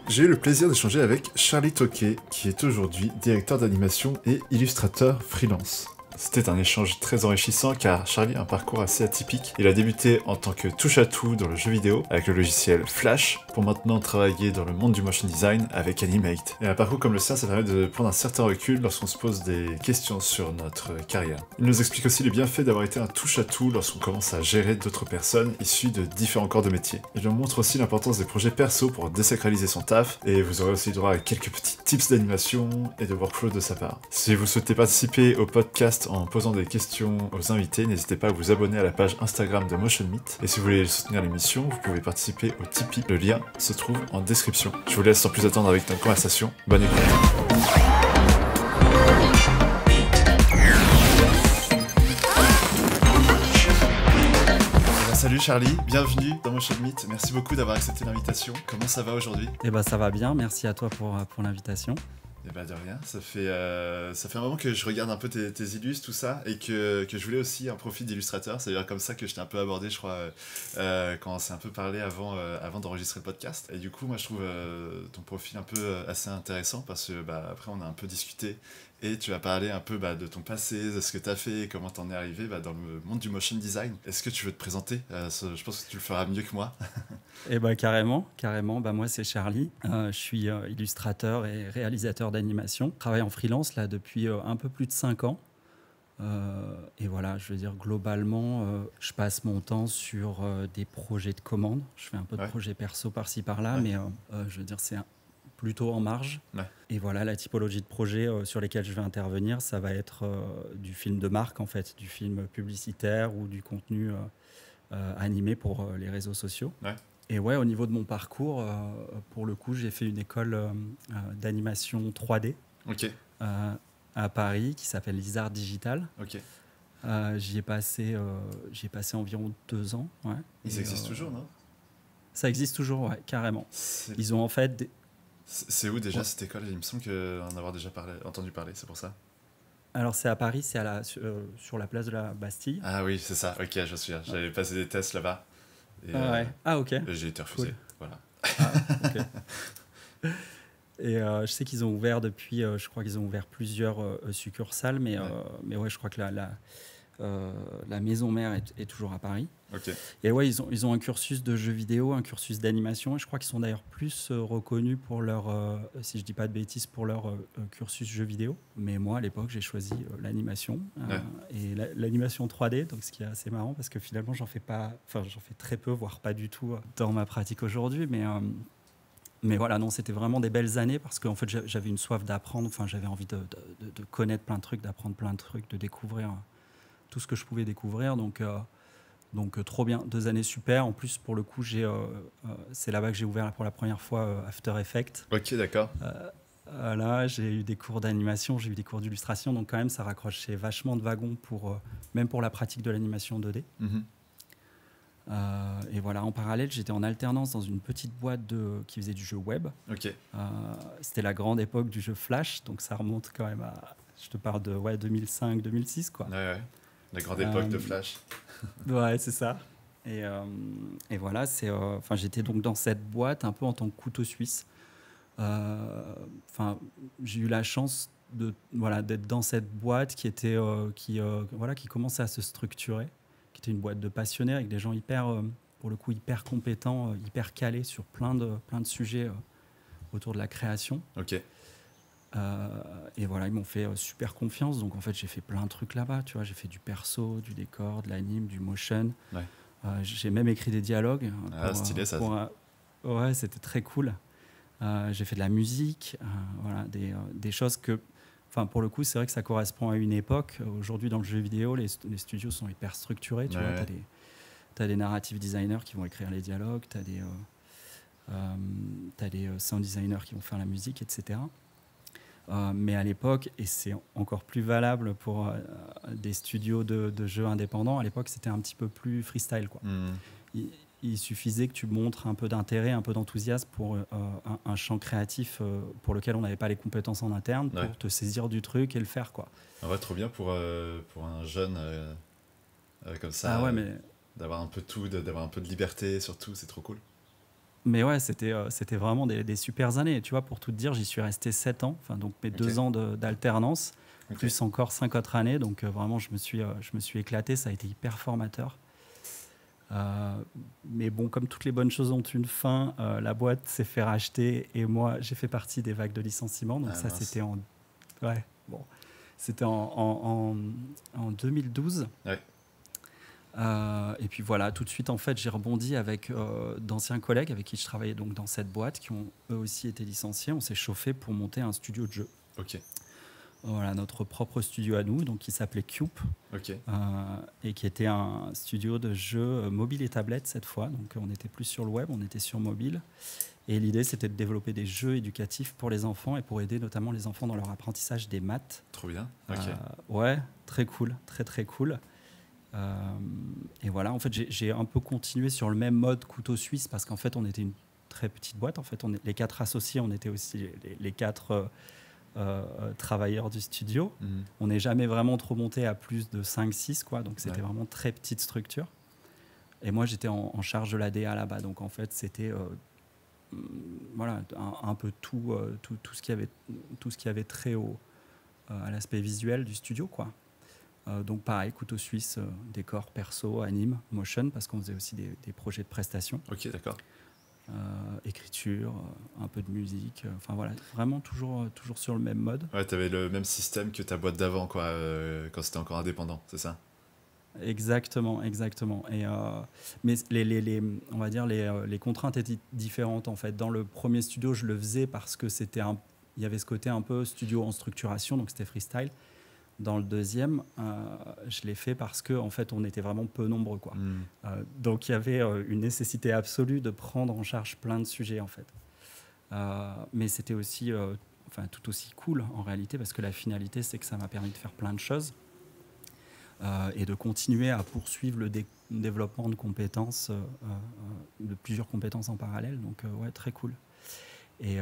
J'ai eu le plaisir d'échanger avec Charlie Toquet, qui est aujourd'hui directeur d'animation et illustrateur freelance. C'était un échange très enrichissant car Charlie a un parcours assez atypique. Il a débuté en tant que touche-à-tout dans le jeu vidéo avec le logiciel Flash pour maintenant travailler dans le monde du motion design avec Animate. Et un parcours comme le sien, ça permet de prendre un certain recul lorsqu'on se pose des questions sur notre carrière. Il nous explique aussi les bienfaits d'avoir été un touche-à-tout lorsqu'on commence à gérer d'autres personnes issues de différents corps de métier. Il nous montre aussi l'importance des projets perso pour désacraliser son taf et vous aurez aussi droit à quelques petits tips d'animation et de workflow de sa part. Si vous souhaitez participer au podcast en posant des questions aux invités, n'hésitez pas à vous abonner à la page Instagram de Motion Meet. Et si vous voulez soutenir l'émission, vous pouvez participer au Tipeee. Le lien se trouve en description. Je vous laisse sans plus attendre avec notre conversation. Bonne écoute. Salut Charlie, bienvenue dans Motion Meet. Merci beaucoup d'avoir accepté l'invitation. Comment ça va aujourd'hui ? Eh ben ça va bien, merci à toi pour l'invitation. Eh ben de rien, ça fait un moment que je regarde un peu tes illustres, tout ça, et que je voulais aussi un profil d'illustrateur. C'est d'ailleurs comme ça que je t'ai un peu abordé, je crois, quand on s'est un peu parlé avant d'enregistrer le podcast. Et du coup, moi je trouve ton profil un peu assez intéressant parce que après on a un peu discuté et tu vas parler un peu de ton passé, de ce que tu as fait et comment t'en es arrivé dans le monde du motion design. Est-ce que tu veux te présenter ? Je pense que tu le feras mieux que moi. Eh ben carrément. Moi c'est Charlie, je suis illustrateur et réalisateur d'animation. Je travaille en freelance là depuis un peu plus de 5 ans. Et voilà, je veux dire globalement, je passe mon temps sur des projets de commande. Je fais un peu de projets perso par-ci par-là, mais je veux dire c'est plutôt en marge. Ouais. Et voilà, la typologie de projets sur lesquels je vais intervenir, ça va être du film de marque en fait, du film publicitaire ou du contenu animé pour les réseaux sociaux. Ouais. Et ouais, au niveau de mon parcours, pour le coup, j'ai fait une école d'animation 3D à Paris qui s'appelle Lizard Digital. Okay. J'y ai passé environ 2 ans. Ouais. Ils existent toujours, non ? Ça existe toujours, ouais, carrément. Ils ont en fait... C'est où déjà cette école ? Il me semble en avoir déjà entendu parler, c'est pour ça. Alors c'est à Paris, c'est sur la place de la Bastille. Ah oui, c'est ça, ok, je me souviens. J'avais passé des tests là-bas. Et, ok. J'ai été refusé, cool. Voilà. Ok. Et je sais qu'ils ont ouvert depuis, je crois qu'ils ont ouvert plusieurs succursales, mais ouais, je crois que la maison mère est toujours à Paris. Okay. Et ouais, ils ont un cursus de jeux vidéo, un cursus d'animation, et je crois qu'ils sont d'ailleurs plus reconnus pour leur, si je dis pas de bêtises, pour leur cursus jeux vidéo. Mais moi, à l'époque, j'ai choisi l'animation et l'animation 3D, donc ce qui est assez marrant parce que finalement, j'en fais très peu, voire pas du tout dans ma pratique aujourd'hui, mais voilà, non, c'était vraiment des belles années parce qu'en fait, j'avais une soif d'apprendre, j'avais envie de connaître plein de trucs, d'apprendre plein de trucs, de découvrir tout ce que je pouvais découvrir. Donc trop bien, 2 années super. En plus, pour le coup, c'est là-bas que j'ai ouvert pour la première fois After Effects. Ok, d'accord. Là, j'ai eu des cours d'animation, j'ai eu des cours d'illustration. Donc quand même, ça raccrochait vachement de wagons, même pour la pratique de l'animation 2D. Mm-hmm. Et voilà, en parallèle, j'étais en alternance dans une petite boîte qui faisait du jeu web. Okay. C'était la grande époque du jeu Flash, donc ça remonte quand même à... Je te parle de 2005-2006, quoi. Ouais. La grande époque de Flash. Ouais, c'est ça. Et voilà, j'étais donc dans cette boîte un peu en tant que couteau suisse. J'ai eu la chance d'être dans cette boîte qui commençait à se structurer, qui était une boîte de passionnés avec des gens pour le coup, hyper compétents, hyper calés sur plein de sujets autour de la création. Ok. Et voilà, ils m'ont fait super confiance. Donc en fait, j'ai fait plein de trucs là-bas. Tu vois, j'ai fait du perso, du décor, de l'anime, du motion. Ouais. J'ai même écrit des dialogues. Stylé ça. Ouais, c'était très cool. J'ai fait de la musique, des choses que... pour le coup, c'est vrai que ça correspond à une époque. Aujourd'hui, dans le jeu vidéo, les studios sont hyper structurés. Tu vois, t'as des narrative designers qui vont écrire les dialogues, t'as des sound designers qui vont faire la musique, etc. Mais à l'époque, et c'est encore plus valable pour des studios de jeux indépendants, à l'époque, c'était un petit peu plus freestyle, quoi. Il suffisait que tu montres un peu d'intérêt, un peu d'enthousiasme pour un champ créatif pour lequel on n'avait pas les compétences en interne pour te saisir du truc et le faire, quoi. Ah ouais, trop bien pour un jeune comme ça, d'avoir un peu de tout, d'avoir un peu de liberté surtout, c'est trop cool. Mais ouais, c'était vraiment des super années. Tu vois, pour tout te dire, j'y suis resté 7 ans, donc mes 2 ans d'alternance, plus encore 5 autres années. Donc vraiment, je me suis éclaté, ça a été hyper formateur. Mais bon, comme toutes les bonnes choses ont une fin, la boîte s'est fait racheter et moi, j'ai fait partie des vagues de licenciements. Donc ça, c'était en 2012. Ouais. Et puis voilà, tout de suite, en fait, j'ai rebondi avec d'anciens collègues avec qui je travaillais donc dans cette boîte, qui ont eux aussi été licenciés. On s'est chauffé pour monter un studio de jeu. Ok. Voilà, notre propre studio à nous, donc qui s'appelait Cube, et qui était un studio de jeux mobile et tablette cette fois. Donc on n'était plus sur le web, on était sur mobile. Et l'idée, c'était de développer des jeux éducatifs pour les enfants et pour aider notamment les enfants dans leur apprentissage des maths. Trop bien. Ok. Ouais, très cool, très très cool. Et voilà, en fait, j'ai un peu continué sur le même mode couteau suisse parce qu'en fait, on était une très petite boîte. En fait, les 4 associés, on était aussi les 4 travailleurs du studio. On n'est jamais vraiment trop monté à plus de 5-6, quoi. Donc, c'était vraiment très petite structure. Et moi, j'étais en charge de la DA là-bas. Donc, en fait, c'était voilà, un peu tout ce qui avait trait à l'aspect visuel du studio, quoi. Donc pareil, couteau suisse, décor, perso, anime, motion, parce qu'on faisait aussi des projets de prestation. Ok, d'accord. Écriture, un peu de musique, enfin voilà, vraiment toujours sur le même mode. Ouais, t'avais le même système que ta boîte d'avant, quoi, quand c'était encore indépendant, c'est ça? Exactement. Et, mais on va dire les contraintes étaient différentes en fait. Dans le premier studio, je le faisais parce que il y avait ce côté un peu studio en structuration, donc c'était freestyle. Dans le deuxième, je l'ai fait parce que en fait, on était vraiment peu nombreux, quoi. Donc il y avait une nécessité absolue de prendre en charge plein de sujets en fait. Mais c'était aussi, tout aussi cool en réalité parce que la finalité, c'est que ça m'a permis de faire plein de choses et de continuer à poursuivre le développement de compétences, de plusieurs compétences en parallèle. Donc ouais, très cool. Et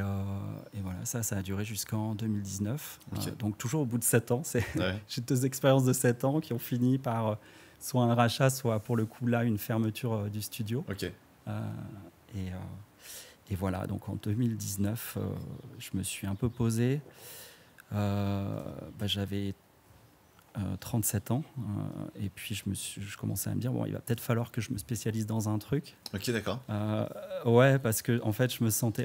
voilà, ça a duré jusqu'en 2019. Donc toujours au bout de 7 ans. J'ai 2 expériences de 7 ans qui ont fini par soit un rachat, soit pour le coup là, une fermeture du studio. Et voilà, donc en 2019, je me suis un peu posé. J'avais 37 ans. Et puis je commençais à me dire, bon, il va peut-être falloir que je me spécialise dans un truc. Ok, d'accord. Ouais, parce que en fait, je me sentais...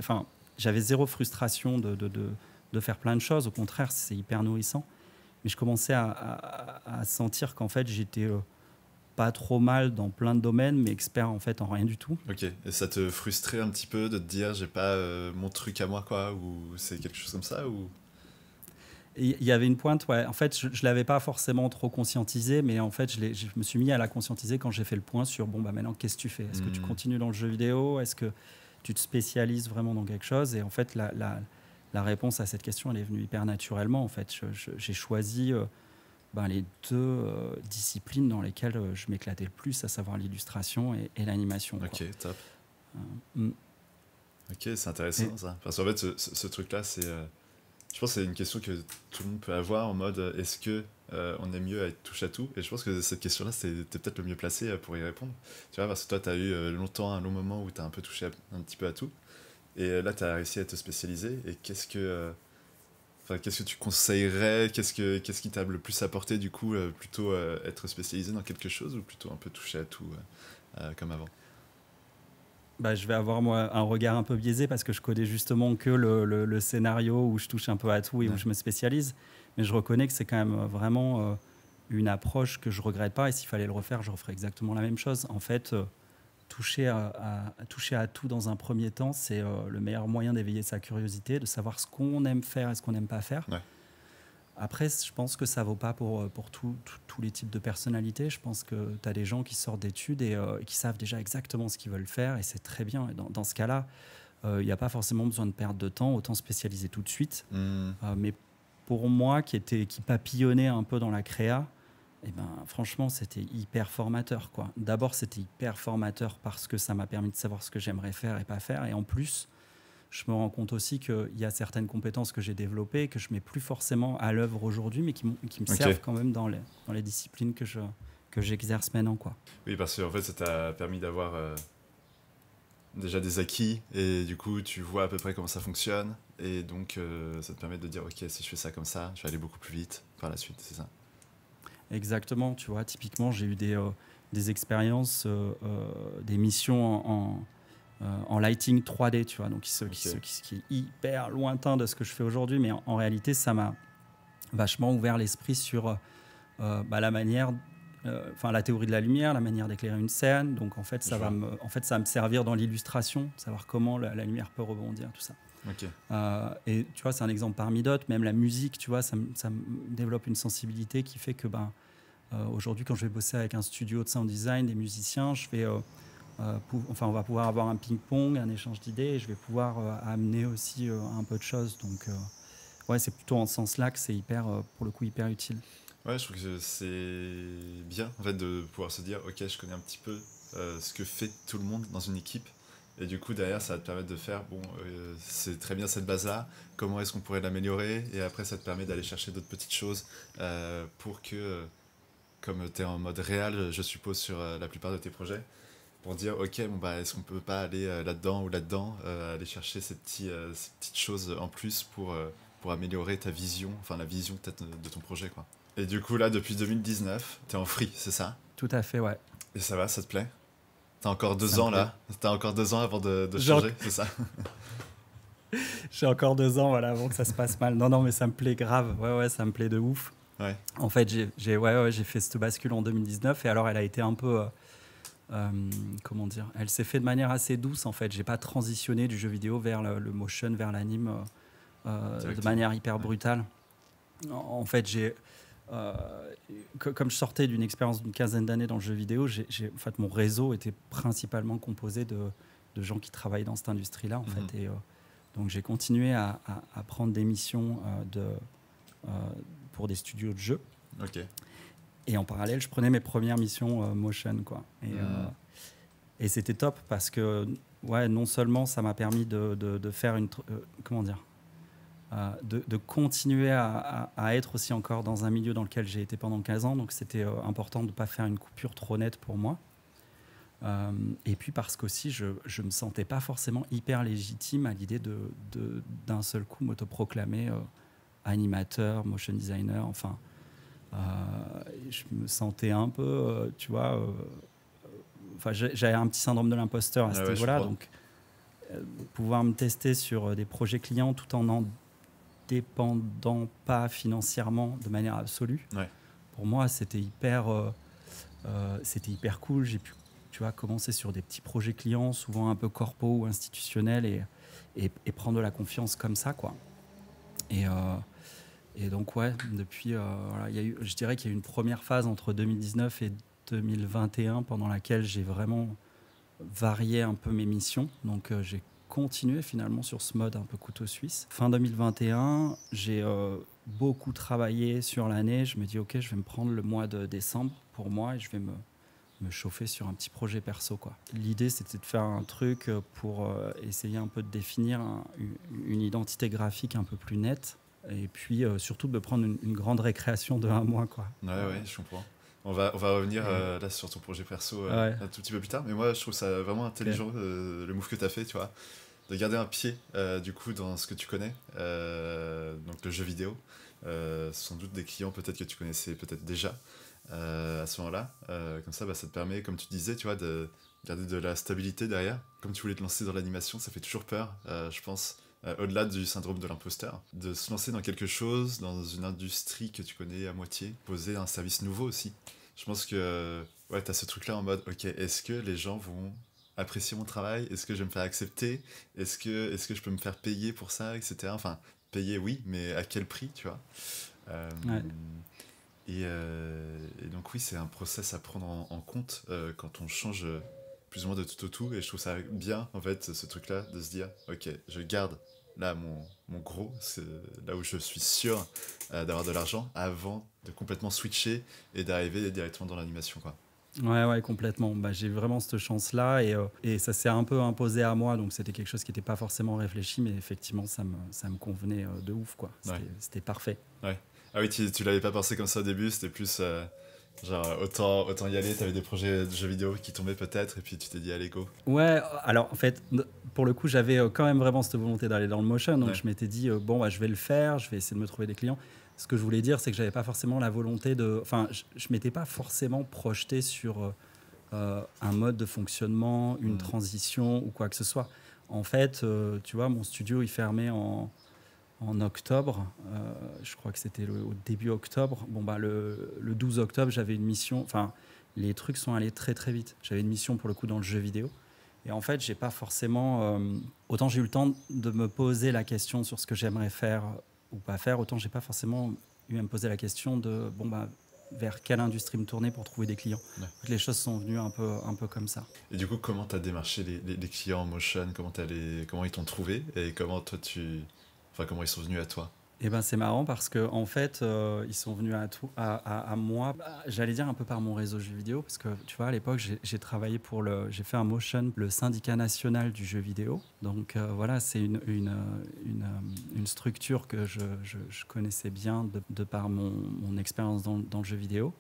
J'avais zéro frustration de faire plein de choses. Au contraire, c'est hyper nourrissant. Mais je commençais à sentir qu'en fait, j'étais pas trop mal dans plein de domaines, mais expert en fait en rien du tout. Ok. Et ça te frustrait un petit peu de te dire, j'ai pas mon truc à moi, quoi, ou c'est quelque chose comme ça, ou... Il y avait une pointe, ouais. En fait, je l'avais pas forcément trop conscientisé, mais en fait, je me suis mis à la conscientiser quand j'ai fait le point sur, bon, maintenant, qu'est-ce que tu fais? Est-ce que tu continues dans le jeu vidéo? Est-ce que tu te spécialises vraiment dans quelque chose? Et en fait, la réponse à cette question, elle est venue hyper naturellement. En fait, j'ai choisi les 2 disciplines dans lesquelles je m'éclatais le plus, à savoir l'illustration et l'animation. Ok, top. Ok, c'est intéressant ça. Parce qu'en fait, ce truc-là, c'est... je pense que c'est une question que tout le monde peut avoir en mode est-ce que on est mieux à être touche à tout? Et je pense que cette question-là, t'es peut-être le mieux placé pour y répondre. Tu vois, parce que toi, t'as eu un long moment où t'as un peu touché un petit peu à tout. Et là, t'as réussi à te spécialiser. Et qu'est-ce que tu conseillerais? Qu'est-ce qui t'a le plus apporté du coup? Plutôt être spécialisé dans quelque chose ou plutôt un peu touché à tout comme avant? Je vais avoir moi un regard un peu biaisé parce que je connais justement que le scénario où je touche un peu à tout et où je me spécialise. Mais je reconnais que c'est quand même vraiment une approche que je regrette pas. Et s'il fallait le refaire, je referais exactement la même chose. En fait, toucher à tout dans un premier temps, c'est le meilleur moyen d'éveiller sa curiosité, de savoir ce qu'on aime faire et ce qu'on n'aime pas faire. Ouais. Après, je pense que ça ne vaut pas pour tous les types de personnalités. Je pense que tu as des gens qui sortent d'études et qui savent déjà exactement ce qu'ils veulent faire et c'est très bien. Et dans ce cas-là, il n'y a pas forcément besoin de perdre de temps, autant spécialiser tout de suite. Mais pour moi, qui papillonnait un peu dans la créa, franchement, c'était hyper formateur, quoi. D'abord, c'était hyper formateur parce que ça m'a permis de savoir ce que j'aimerais faire et pas faire. Et en plus, je me rends compte aussi qu'il y a certaines compétences que j'ai développées, que je ne mets plus forcément à l'œuvre aujourd'hui, mais qui me servent quand même dans les disciplines que j'exerce maintenant, quoi. Oui, parce qu'en fait, ça t'a permis d'avoir déjà des acquis, et du coup, tu vois à peu près comment ça fonctionne, et donc ça te permet de dire, ok, si je fais ça comme ça, je vais aller beaucoup plus vite par la suite, c'est ça. Exactement, tu vois, typiquement, j'ai eu des expériences, des missions en lighting 3D, tu vois, donc ce qui est hyper lointain de ce que je fais aujourd'hui, mais en réalité, ça m'a vachement ouvert l'esprit sur la manière, la théorie de la lumière, la manière d'éclairer une scène. Donc en fait, ça va me servir dans l'illustration, savoir comment la lumière peut rebondir, tout ça. Et tu vois, c'est un exemple parmi d'autres. Même la musique, tu vois, ça me développe une sensibilité qui fait que aujourd'hui, quand je vais bosser avec un studio de sound design, des musiciens, je vais on va pouvoir avoir un ping-pong, un échange d'idées, et je vais pouvoir amener aussi un peu de choses. Donc, ouais, c'est plutôt en ce sens-là que c'est pour le coup, hyper utile. Ouais, je trouve que c'est bien en fait de pouvoir se dire, ok, je connais un petit peu ce que fait tout le monde dans une équipe. Et du coup, derrière, ça va te permettre de faire, bon, c'est très bien cette base-là, comment est-ce qu'on pourrait l'améliorer? Et après, ça te permet d'aller chercher d'autres petites choses pour que, comme tu es en mode réel, je suppose, sur la plupart de tes projets, pour dire, ok, bon, est-ce qu'on peut pas aller là-dedans ou là-dedans, aller chercher ces petites choses en plus pour améliorer ta vision, enfin la vision peut-être de ton projet, quoi. Et du coup, là, depuis 2019, t'es en free, c'est ça? Tout à fait, ouais. Et ça va, ça te plaît? T'as encore 2 ans, là? T'as encore 2 ans avant de changer, c'est ça? J'ai encore 2 ans, voilà, avant que ça se passe mal. Non, mais ça me plaît grave. Ouais, ça me plaît de ouf. Ouais. En fait, j'ai fait cette bascule en 2019, et alors elle a été un peu... comment dire, elle s'est faite de manière assez douce, en fait. J'ai pas transitionné du jeu vidéo vers le motion, vers l'anime de manière hyper brutale. En fait, comme je sortais d'une expérience d'une quinzaine d'années dans le jeu vidéo, en fait, mon réseau était principalement composé de gens qui travaillent dans cette industrie-là, en fait. Et donc, j'ai continué à prendre des missions pour des studios de jeux. Ok. Et en parallèle, je prenais mes premières missions motion, quoi. Et c'était top parce que, ouais, non seulement ça m'a permis de faire comment dire, de continuer à être aussi encore dans un milieu dans lequel j'ai été pendant 15 ans. Donc, c'était important de ne pas faire une coupure trop nette pour moi. Et puis parce qu'aussi, je ne me sentais pas forcément hyper légitime à l'idée d'un seul coup m'autoproclamer animateur, motion designer, enfin... je me sentais un peu, tu vois... j'avais un petit syndrome de l'imposteur à ce niveau-là. Donc, pouvoir me tester sur des projets clients tout en dépendant pas financièrement de manière absolue, pour moi, c'était hyper cool. J'ai pu, tu vois, commencer sur des petits projets clients, souvent un peu corpo ou institutionnels, et prendre de la confiance comme ça, quoi. Et donc, ouais, depuis, je dirais qu'il y a eu une première phase entre 2019 et 2021 pendant laquelle j'ai vraiment varié un peu mes missions. Donc, j'ai continué finalement sur ce mode un peu couteau suisse. Fin 2021, j'ai beaucoup travaillé sur l'année. Je me dis, OK, je vais me prendre le mois de décembre pour moi et je vais me chauffer sur un petit projet perso, quoi. L'idée, c'était de faire un truc pour essayer un peu de définir une identité graphique un peu plus nette. Et puis surtout de me prendre une grande récréation de 1 mois, quoi. Ouais, je comprends. On va revenir là sur ton projet perso un tout petit peu plus tard, mais moi je trouve ça vraiment intelligent le move que tu as fait, tu vois, de garder un pied du coup dans ce que tu connais, donc le jeu vidéo, sans doute des clients peut-être que tu connaissais peut-être déjà à ce moment-là, comme ça te permet, comme tu disais, tu vois, de garder de la stabilité derrière. Comme tu voulais te lancer dans l'animation, ça fait toujours peur, je pense. Au-delà du syndrome de l'imposteur, de se lancer dans quelque chose, dans une industrie que tu connais à moitié, poser un service nouveau aussi. Je pense que ouais, tu as ce truc-là en mode, ok, est-ce que les gens vont apprécier mon travail? Est-ce que je vais me faire accepter? Est-ce que je peux me faire payer pour ça, etc. Enfin, payer, oui, mais à quel prix, tu vois? Et donc oui, c'est un process à prendre en compte quand on change plus ou moins de tout au tout, et je trouve ça bien en fait ce truc là de se dire ok, je garde là mon gros, c'est là où je suis sûr d'avoir de l'argent avant de complètement switcher et d'arriver directement dans l'animation, quoi. Ouais, complètement. J'ai vraiment cette chance-là et ça s'est un peu imposé à moi, donc c'était quelque chose qui n'était pas forcément réfléchi, mais effectivement ça me convenait de ouf, quoi. C'était parfait. Ouais. Ah oui, tu l'avais pas pensé comme ça au début, c'était plus Genre, autant y aller, t'avais des projets de jeux vidéo qui tombaient peut-être, et puis tu t'es dit, allez, go. Ouais, alors en fait, pour le coup, j'avais quand même vraiment cette volonté d'aller dans le motion, donc je m'étais dit, bon, bah, je vais le faire, je vais essayer de me trouver des clients. Ce que je voulais dire, c'est que j'avais pas forcément la volonté de... Enfin, je m'étais pas forcément projeté sur un mode de fonctionnement, une transition ou quoi que ce soit. En fait, tu vois, mon studio, il fermait en octobre, je crois que c'était au début octobre. Bon, bah, le 12 octobre, j'avais une mission. Enfin, les trucs sont allés très très vite. J'avais une mission pour le coup dans le jeu vidéo. Et en fait, j'ai pas forcément. Autant j'ai eu le temps de me poser la question sur ce que j'aimerais faire ou pas faire, autant j'ai pas forcément eu à me poser la question de bon, bah, vers quelle industrie me tourner pour trouver des clients. Ouais. Les choses sont venues un peu comme ça. Et du coup, comment tu as démarché les clients en motion? Comment ils t'ont trouvé? Et comment toi comment ils sont venus à toi? Eh ben, c'est marrant parce que en fait, ils sont venus à moi, j'allais dire un peu par mon réseau jeux vidéo, parce que tu vois, à l'époque, j'ai travaillé j'ai fait un motion, le syndicat national du jeu vidéo. Donc voilà, c'est une structure que je connaissais bien de par mon expérience dans le jeu vidéo.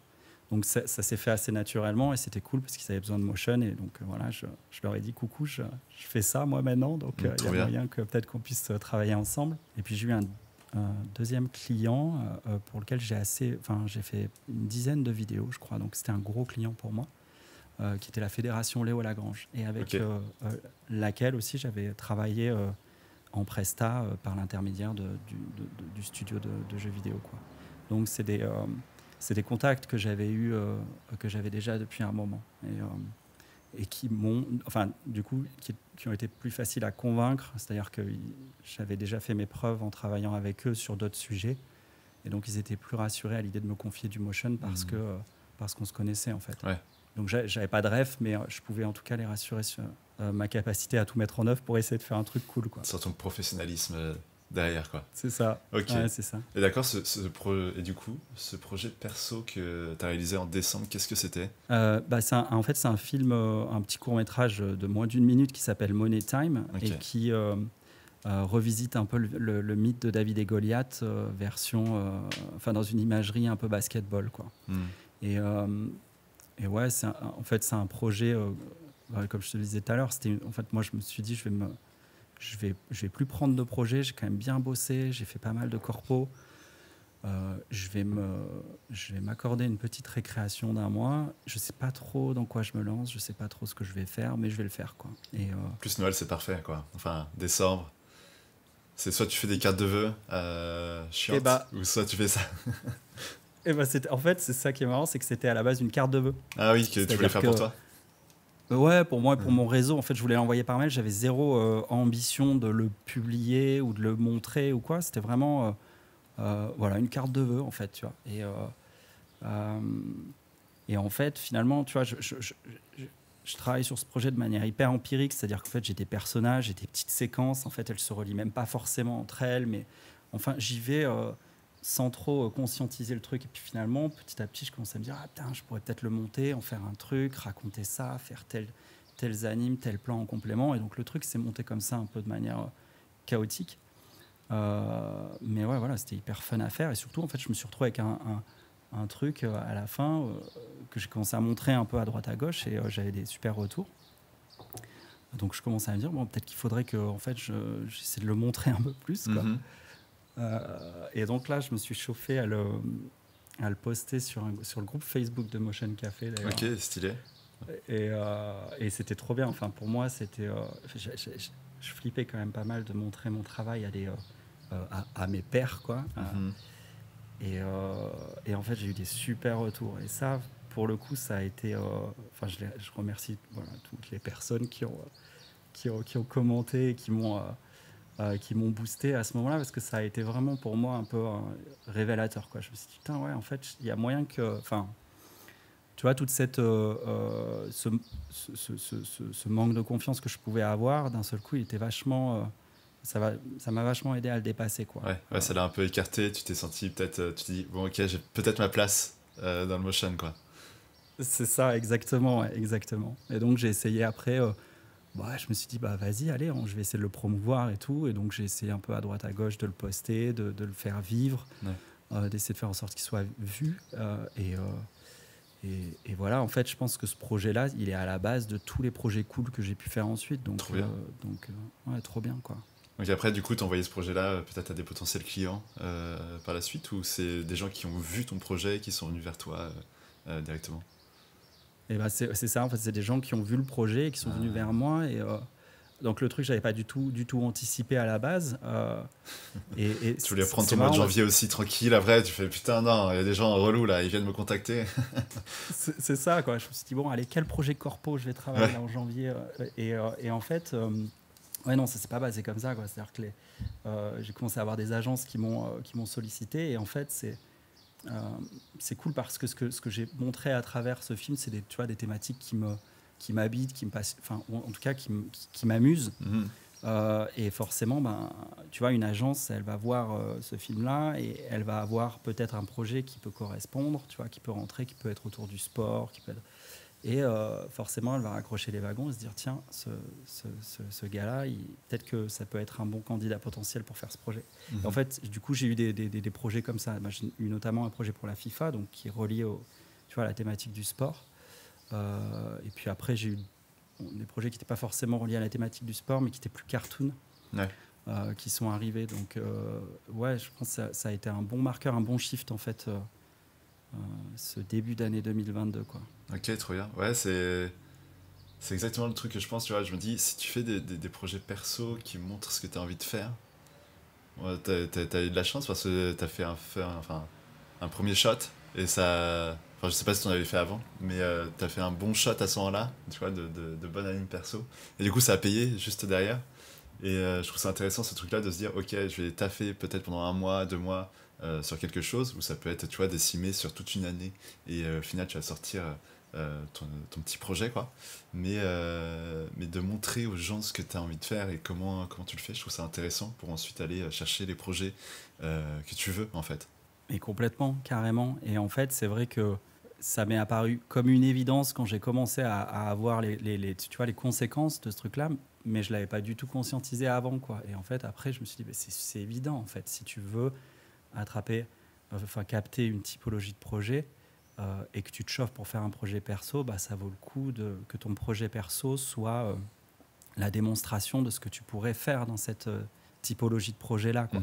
Donc ça s'est fait assez naturellement et c'était cool parce qu'ils avaient besoin de motion. Et donc voilà, je leur ai dit coucou, je fais ça moi maintenant. Donc il y a moyen que peut-être qu'on puisse travailler ensemble. Et puis j'ai eu un deuxième client pour lequel j'ai fait une dizaine de vidéos, je crois. Donc c'était un gros client pour moi, qui était la Fédération Léo Lagrange. Et avec laquelle aussi j'avais travaillé en presta par l'intermédiaire du studio de jeux vidéo, quoi. Donc c'est des contacts que j'avais eu, que j'avais déjà depuis un moment, et qui m'ont, du coup, qui ont été plus faciles à convaincre. C'est-à-dire que j'avais déjà fait mes preuves en travaillant avec eux sur d'autres sujets, et donc ils étaient plus rassurés à l'idée de me confier du motion parce qu'on se connaissait en fait. Ouais. Donc j'avais pas de ref, mais je pouvais en tout cas les rassurer sur ma capacité à tout mettre en œuvre pour essayer de faire un truc cool, quoi. Sur ton professionnalisme derrière, quoi. C'est ça. Ok. Ouais, c'est ça. Et d'accord, et du coup, ce projet perso que tu as réalisé en décembre, qu'est-ce que c'était? En fait, c'est un film, un petit court-métrage de moins d'une minute qui s'appelle Money Time, et qui revisite un peu le mythe de David et Goliath, dans une imagerie un peu basketball, quoi. Et ouais, en fait, c'est un projet, comme je te le disais tout à l'heure, en fait, moi, je me suis dit, je vais plus prendre de projets, j'ai quand même bien bossé, j'ai fait pas mal de corpos. Je vais m'accorder une petite récréation d'un mois. Je sais pas trop dans quoi je me lance, je sais pas trop ce que je vais faire, mais je vais le faire, quoi. Et plus Noël, c'est parfait, quoi. Enfin, décembre, c'est soit tu fais des cartes de vœux chiantes, ou soit tu fais ça. En fait, c'est ça qui est marrant, c'est que c'était à la base une carte de vœux. Ah oui, que tu voulais faire pour toi? Ouais, pour moi et pour mon réseau. En fait, je voulais l'envoyer par mail. J'avais zéro ambition de le publier ou de le montrer ou quoi. C'était vraiment une carte de vœux, en fait, tu vois. Et en fait, finalement, tu vois, je travaille sur ce projet de manière hyper empirique. C'est-à-dire qu'en fait, j'ai des personnages, j'ai des petites séquences. En fait, elles se relient même pas forcément entre elles. Mais enfin, j'y vais sans trop conscientiser le truc. Et puis finalement, petit à petit, je commence à me dire, ah putain, je pourrais peut-être le monter, en faire un truc, raconter ça, faire tels animes, tel plan en complément. Et donc le truc s'est monté comme ça, un peu de manière chaotique. Mais ouais, voilà, c'était hyper fun à faire. Et surtout, en fait, je me suis retrouvé avec un truc à la fin que j'ai commencé à montrer un peu à droite à gauche, et j'avais des super retours. Donc je commençais à me dire, bon, peut-être qu'il faudrait que en fait, j'essaie de le montrer un peu plus, quoi. Et donc là, je me suis chauffé à le poster sur le groupe Facebook de Motion Café, d'ailleurs. Ok, stylé. Et c'était trop bien. Enfin, pour moi, c'était... je flippais quand même pas mal de montrer mon travail à mes pairs, quoi. Et en fait, j'ai eu des super retours. Et ça, pour le coup, ça a été... je remercie toutes les personnes qui ont commenté et qui m'ont boosté à ce moment-là, parce que ça a été vraiment pour moi un peu révélateur, quoi. Je me suis dit, putain, ouais, en fait, il y a moyen que... Enfin, tu vois, toute cette... ce manque de confiance que je pouvais avoir, d'un seul coup, il était vachement... ça m'a vachement aidé à le dépasser, quoi. Ouais, ça l'a un peu écarté, tu t'es senti peut-être... tu t'es dit, bon, ok, j'ai peut-être ma place dans le motion, quoi. C'est ça, exactement, ouais, exactement. Et donc, j'ai essayé après... je me suis dit, vas-y, allez, je vais essayer de le promouvoir et tout. Et donc, j'ai essayé un peu à droite, à gauche de le poster, de le faire vivre, d'essayer de faire en sorte qu'il soit vu. Et voilà, en fait, je pense que ce projet-là, il est à la base de tous les projets cool que j'ai pu faire ensuite. Donc, trop bien. Ouais, trop bien, quoi. Donc après, du coup, tu as envoyé ce projet-là peut-être à des potentiels clients par la suite, ou c'est des gens qui ont vu ton projet, qui sont venus vers toi directement? Et bah, c'est ça, en fait, c'est des gens qui ont vu le projet et qui sont venus vers moi. Et donc le truc, j'avais pas du tout anticipé à la base. Tu voulais prendre ton mois de janvier aussi tranquille, après tu fais putain non, il y a des gens relous là, ils viennent me contacter. C'est ça, quoi. Je me suis dit, bon, allez, quel projet corpo je vais travailler là en janvier et en fait, ouais, non, ça s'est pas basé comme ça, quoi. C'est-à-dire que j'ai commencé à avoir des agences qui m'ont sollicité, et en fait, c'est cool parce que ce que j'ai montré à travers ce film, c'est tu vois, des thématiques qui m'habitent, qui me passent, enfin, en tout cas, qui m'amusent. Et forcément, tu vois, une agence, elle va voir ce film-là et elle va avoir peut-être un projet qui peut correspondre, tu vois, qui peut rentrer, qui peut être autour du sport, et forcément, elle va raccrocher les wagons et se dire, tiens, ce gars-là, peut-être que ça peut être un bon candidat potentiel pour faire ce projet. Et en fait, du coup, j'ai eu des projets comme ça. J'ai eu notamment un projet pour la FIFA, donc qui est relié tu vois, à la thématique du sport. Et puis après, j'ai eu des projets qui n'étaient pas forcément reliés à la thématique du sport, mais qui étaient plus cartoon, qui sont arrivés. Donc, ouais, je pense que ça a été un bon marqueur, un bon shift, en fait, ce début d'année 2022, quoi. Ok, trop bien. Ouais, c'est exactement le truc que je pense, tu vois. Je me dis, si tu fais des projets perso qui montrent ce que tu as envie de faire, ouais, t'as eu de la chance parce que tu as fait un premier shot, et ça... Enfin, je sais pas si tu en avais fait avant, mais tu as fait un bon shot à ce moment-là, tu vois, de bonne anime perso. Et du coup, ça a payé juste derrière. Et je trouve ça intéressant, ce truc-là, de se dire, ok, je vais taffer peut-être pendant 1 mois, 2 mois sur quelque chose, où ça peut être, tu vois, décimé sur toute une année. Et au final, tu vas sortir ton petit projet, quoi. Mais de montrer aux gens ce que tu as envie de faire et comment tu le fais, je trouve ça intéressant pour ensuite aller chercher les projets que tu veux, en fait. Et complètement, carrément. Et en fait, c'est vrai que ça m'est apparu comme une évidence quand j'ai commencé à avoir tu vois, les conséquences de ce truc-là, mais je ne l'avais pas du tout conscientisé avant, quoi. Et en fait, après, je me suis dit, c'est évident, en fait. Si tu veux capter une typologie de projet et que tu te chauffes pour faire un projet perso, ça vaut le coup que ton projet perso soit la démonstration de ce que tu pourrais faire dans cette typologie de projet-là, quoi.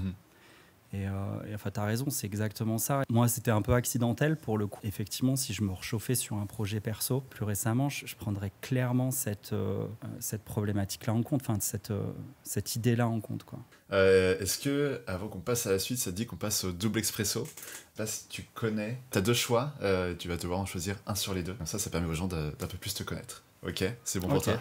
Et enfin, tu as raison, c'est exactement ça. Moi, c'était un peu accidentel pour le coup. Effectivement, si je me rechauffais sur un projet perso, plus récemment, je prendrais clairement cette problématique-là en compte, enfin, cette idée-là en compte, quoi. Est-ce que, avant qu'on passe à la suite, ça te dit qu'on passe au double expresso? Là, si tu connais, tu as 2 choix, tu vas devoir en choisir un sur les deux. Comme ça permet aux gens d'un peu plus te connaître. Ok, c'est bon pour toi?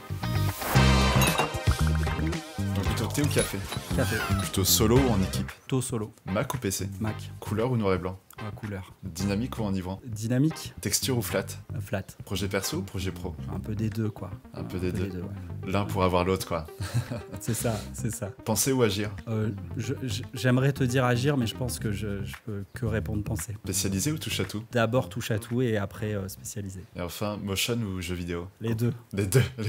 Donc plutôt thé ou café? Café. Plutôt solo ou en équipe? Plutôt solo. Mac ou PC? Mac. Couleur ou noir et blanc? Couleur. Dynamique ou enivrant? Dynamique. Texture ou flat? Flat. Projet perso ou projet pro? Un peu des deux, quoi. Un peu des deux. Ouais. L'un pour avoir l'autre, quoi. C'est ça. Penser ou agir? J'aimerais te dire agir, mais je pense que je peux que répondre penser. Spécialisé ou touche à tout? D'abord touche à tout et après spécialisé. Et enfin, motion ou jeu vidéo? Les deux. Les deux. Il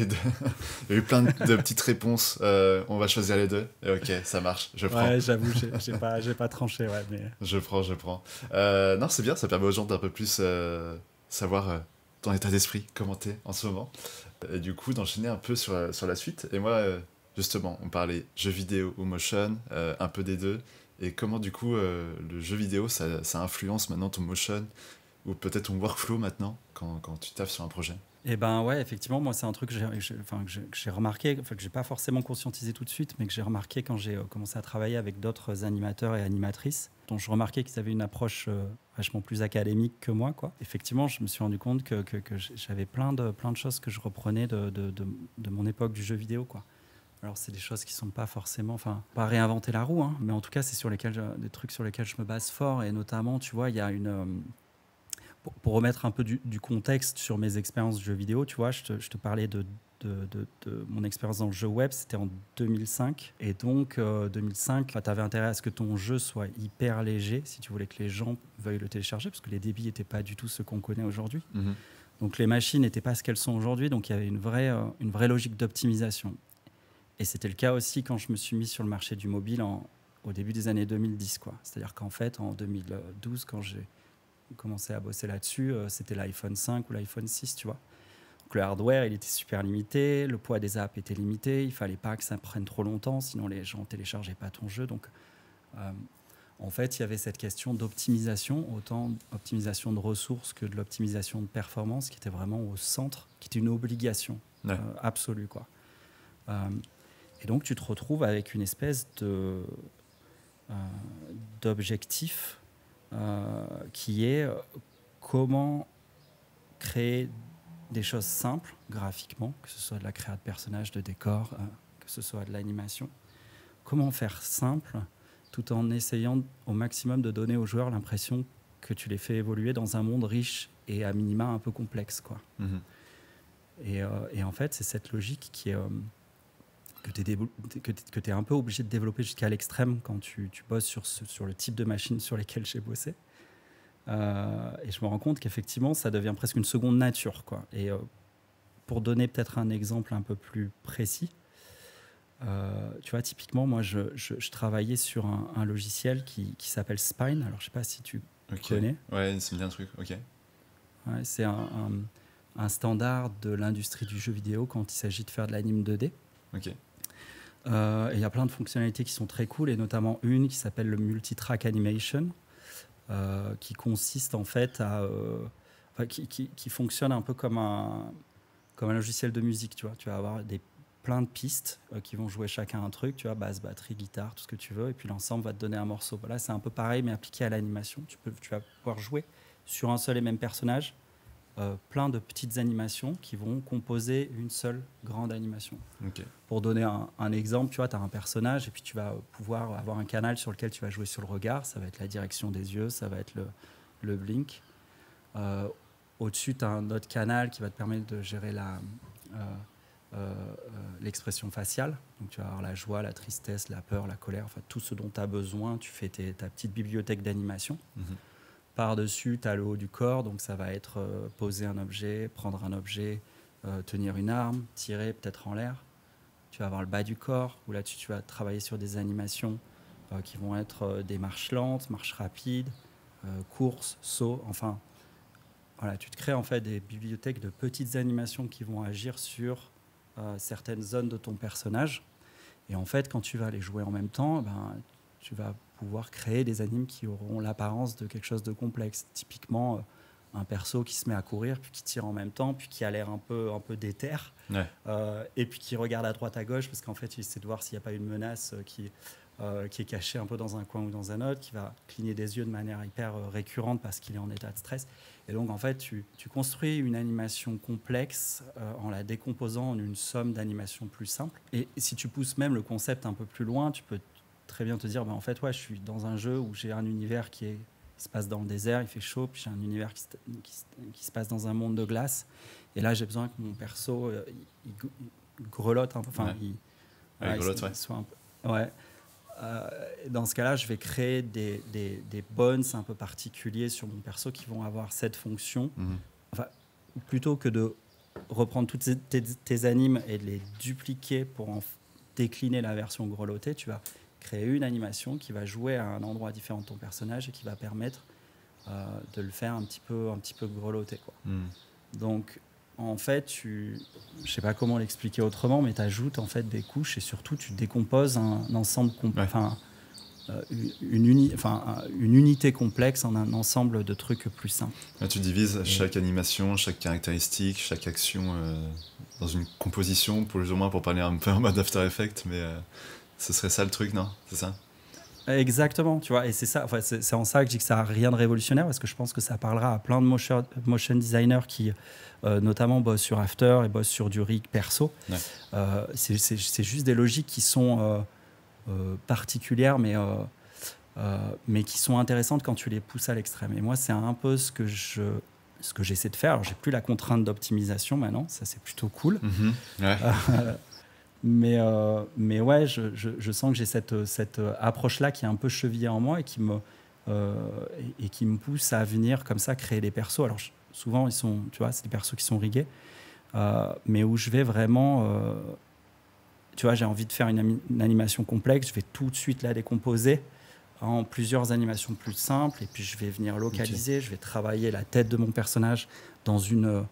y a eu plein de petites réponses. On va choisir les deux. Et ok, ça marche. Je prends. Ouais, j'avoue, j'ai pas tranché, ouais, mais... Je prends. Non, c'est bien, ça permet aux gens d'un peu plus savoir ton état d'esprit, comment t'es en ce moment. Et du coup, d'enchaîner un peu sur la suite. Et moi, justement, on parlait jeux vidéo ou motion, un peu des deux. Et comment, du coup, le jeu vidéo, ça influence maintenant ton motion ou peut-être ton workflow maintenant quand tu taffes sur un projet? Eh ben ouais, effectivement, moi c'est un truc que j'ai remarqué, que j'ai pas forcément conscientisé tout de suite, mais que j'ai remarqué quand j'ai commencé à travailler avec d'autres animateurs et animatrices, dont je remarquais qu'ils avaient une approche vachement plus académique que moi, quoi. Effectivement, je me suis rendu compte que j'avais plein de choses que je reprenais de mon époque du jeu vidéo, quoi. Alors c'est des choses qui sont pas forcément, enfin, pas réinventer la roue, hein, mais en tout cas c'est des trucs sur lesquels je me base fort, et notamment, tu vois, il y a une... Pour remettre un peu du contexte sur mes expériences de jeux vidéo, tu vois, je te parlais de mon expérience dans le jeu web, c'était en 2005. Et donc, 2005, tu avais intérêt à ce que ton jeu soit hyper léger, si tu voulais que les gens veuillent le télécharger, parce que les débits n'étaient pas du tout ceux qu'on connaît aujourd'hui. Donc, les machines n'étaient pas ce qu'elles sont aujourd'hui, donc il y avait une vraie logique d'optimisation. Et c'était le cas aussi quand je me suis mis sur le marché du mobile au début des années 2010, quoi. C'est-à-dire qu'en fait, en 2012, quand j'ai commencé à bosser là-dessus, c'était l'iPhone 5 ou l'iPhone 6, tu vois. Donc le hardware, il était super limité, le poids des apps était limité, il fallait pas que ça prenne trop longtemps, sinon les gens téléchargeaient pas ton jeu. Donc, en fait, il y avait cette question d'optimisation, autant optimisation de ressources que de l'optimisation de performance, qui était vraiment au centre, qui était une obligation absolue, quoi. Et donc, tu te retrouves avec une espèce d'objectif qui est comment créer des choses simples graphiquement, que ce soit de la création de personnages, de décors, que ce soit de l'animation. Comment faire simple tout en essayant au maximum de donner aux joueurs l'impression que tu les fais évoluer dans un monde riche et à minima un peu complexe, quoi. Et en fait, c'est cette logique qui est, que tu es un peu obligé de développer jusqu'à l'extrême quand tu bosses sur le type de machine sur lesquelles j'ai bossé. Et je me rends compte qu'effectivement, ça devient presque une seconde nature, quoi. Et pour donner peut-être un exemple un peu plus précis, tu vois, typiquement, moi, je travaillais sur un logiciel qui s'appelle Spine. Alors, je ne sais pas si tu connais. Ouais, c'est bien un truc, ok. Ouais, c'est un standard de l'industrie du jeu vidéo quand il s'agit de faire de l'anime 2D. Ok. Il y a plein de fonctionnalités qui sont très cool, et notamment une qui s'appelle le multitrack animation, qui consiste en fait qui fonctionne un peu comme un logiciel de musique. Tu vois, tu vas avoir plein de pistes qui vont jouer chacun un truc, tu vois, basse, batterie, guitare, tout ce que tu veux, et puis l'ensemble va te donner un morceau. Voilà, c'est un peu pareil, mais appliqué à l'animation. Tu vas pouvoir jouer sur un seul et même personnage plein de petites animations qui vont composer une seule grande animation. Okay. Pour donner un exemple, tu vois, tu as un personnage et puis tu vas pouvoir avoir un canal sur lequel tu vas jouer sur le regard. Ça va être la direction des yeux, ça va être le blink. Au-dessus, tu as un autre canal qui va te permettre de gérer l'expression faciale. Donc, tu vas avoir la joie, la tristesse, la peur, la colère, enfin, tout ce dont tu as besoin. Tu fais ta petite bibliothèque d'animation. Par-dessus, tu as le haut du corps, donc ça va être poser un objet, prendre un objet, tenir une arme, tirer peut-être en l'air. Tu vas avoir le bas du corps, où là-dessus, tu vas travailler sur des animations qui vont être des marches lentes, marches rapides, courses, sauts, enfin... Voilà, tu te crées en fait des bibliothèques de petites animations qui vont agir sur certaines zones de ton personnage. Et en fait, quand tu vas les jouer en même temps, tu vas pouvoir créer des animes qui auront l'apparence de quelque chose de complexe. Typiquement, un perso qui se met à courir, puis qui tire en même temps, puis qui a l'air un peu déter, et puis qui regarde à droite, à gauche, parce qu'en fait, il essaie de voir s'il n'y a pas une menace qui est cachée un peu dans un coin ou dans un autre, qui va cligner des yeux de manière hyper récurrente parce qu'il est en état de stress. Et donc, en fait, tu construis une animation complexe en la décomposant en une somme d'animations plus simples. Et si tu pousses même le concept un peu plus loin, tu peux très bien te dire, en fait, je suis dans un jeu où j'ai un univers qui se passe dans le désert, il fait chaud, puis j'ai un univers qui se passe dans un monde de glace. Et là, j'ai besoin que mon perso il grelotte un peu. Enfin, il grelotte, soit un peu, ouais. Dans ce cas-là, je vais créer des bones un peu particuliers sur mon perso qui vont avoir cette fonction. Enfin, plutôt que de reprendre toutes tes animes et de les dupliquer pour en décliner la version grelottée, tu vas créer une animation qui va jouer à un endroit différent de ton personnage et qui va permettre de le faire un petit peu grelotter, quoi. Donc, en fait, je ne sais pas comment l'expliquer autrement, mais tu ajoutes en fait des couches et surtout tu décomposes un ensemble, une unité complexe en un ensemble de trucs plus simples. Là, tu divises chaque animation, chaque caractéristique, chaque action dans une composition, plus ou moins pour parler un peu en mode After Effects, mais ce serait ça le truc, non ? C'est ça ? Exactement, tu vois, et c'est ça. Enfin, c'est en ça que je dis que ça n'a rien de révolutionnaire, parce que je pense que ça parlera à plein de motion designers qui, notamment, bossent sur After et bossent sur du rig perso. C'est juste des logiques qui sont particulières, mais qui sont intéressantes quand tu les pousses à l'extrême. Et moi, c'est un peu ce que j'essaie de faire. Alors, j'ai plus la contrainte d'optimisation maintenant, ça c'est plutôt cool. Mais ouais, je sens que j'ai cette approche-là qui est un peu chevillée en moi et qui me pousse à venir comme ça créer des persos. Alors souvent, tu vois, c'est des persos qui sont rigués, mais où je vais vraiment... tu vois, j'ai envie de faire une animation complexe, je vais tout de suite la décomposer en plusieurs animations plus simples, et puis je vais venir localiser, je vais travailler la tête de mon personnage dans une...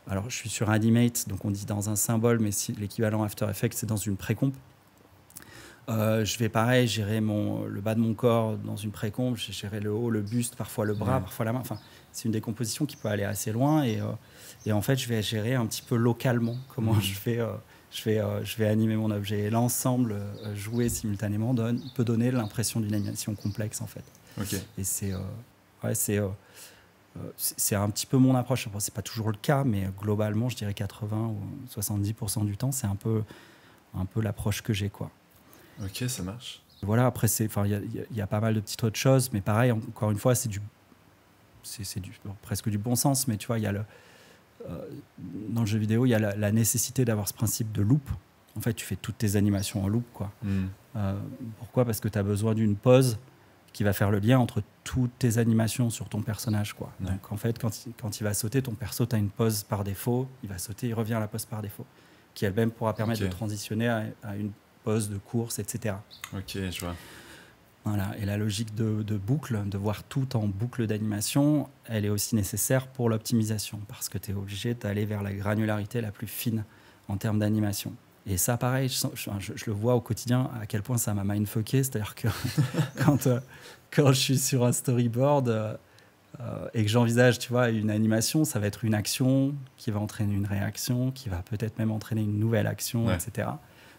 alors, je suis sur Animate, donc on dit dans un symbole, mais si l'équivalent After Effects, c'est dans une précomp. Je vais pareil gérer le bas de mon corps dans une précomp, je vais gérer le haut, le buste, parfois le bras, parfois la main. Enfin, c'est une décomposition qui peut aller assez loin, et en fait, je vais gérer un petit peu localement comment je vais animer mon objet. Et l'ensemble, jouer simultanément, peut donner l'impression d'une animation complexe, en fait. Et c'est un petit peu mon approche. Bon, c'est pas toujours le cas, mais globalement, je dirais 80 ou 70% du temps, c'est un peu l'approche que j'ai, quoi. Ok, ça marche. Voilà, après, il y a pas mal de petites autres choses, mais pareil, encore une fois, c'est presque du bon sens, mais tu vois, dans le jeu vidéo, il y a la nécessité d'avoir ce principe de loop. En fait, tu fais toutes tes animations en loop, quoi. Pourquoi ? Parce que tu as besoin d'une pause qui va faire le lien entre toutes tes animations sur ton personnage, quoi. Ouais. Donc, en fait, quand il va sauter, ton perso, tu as une pause par défaut, il va sauter, il revient à la pause par défaut, qui elle-même pourra permettre de transitionner à une pause de course, etc. Ok, je vois. Voilà. Et la logique de boucle, de voir tout en boucle d'animation, elle est aussi nécessaire pour l'optimisation, parce que tu es obligé d'aller vers la granularité la plus fine en termes d'animation. Et ça, pareil, je le vois au quotidien à quel point ça m'a mindfucké. C'est-à-dire que quand je suis sur un storyboard et que j'envisage, tu vois, une animation, ça va être une action qui va entraîner une réaction, qui va peut-être même entraîner une nouvelle action, etc.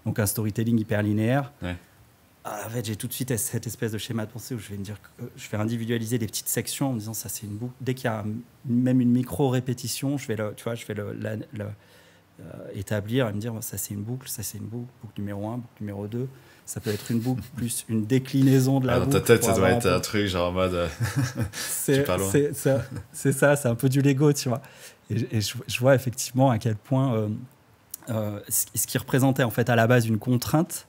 Donc un storytelling hyper linéaire. En fait, j'ai tout de suite cette espèce de schéma de pensée où je vais me dire que je vais individualiser des petites sections en me disant ça c'est une boucle. Dès qu'il y a même une micro-répétition, je vais établir et me dire ça c'est une boucle, boucle numéro 1, boucle numéro 2. Ça peut être une boucle plus une déclinaison de la boucle. Dans ta tête, ça doit être un truc genre en mode... c'est ça, c'est un peu du Lego, tu vois. Et je vois effectivement à quel point ce qui représentait en fait à la base une contrainte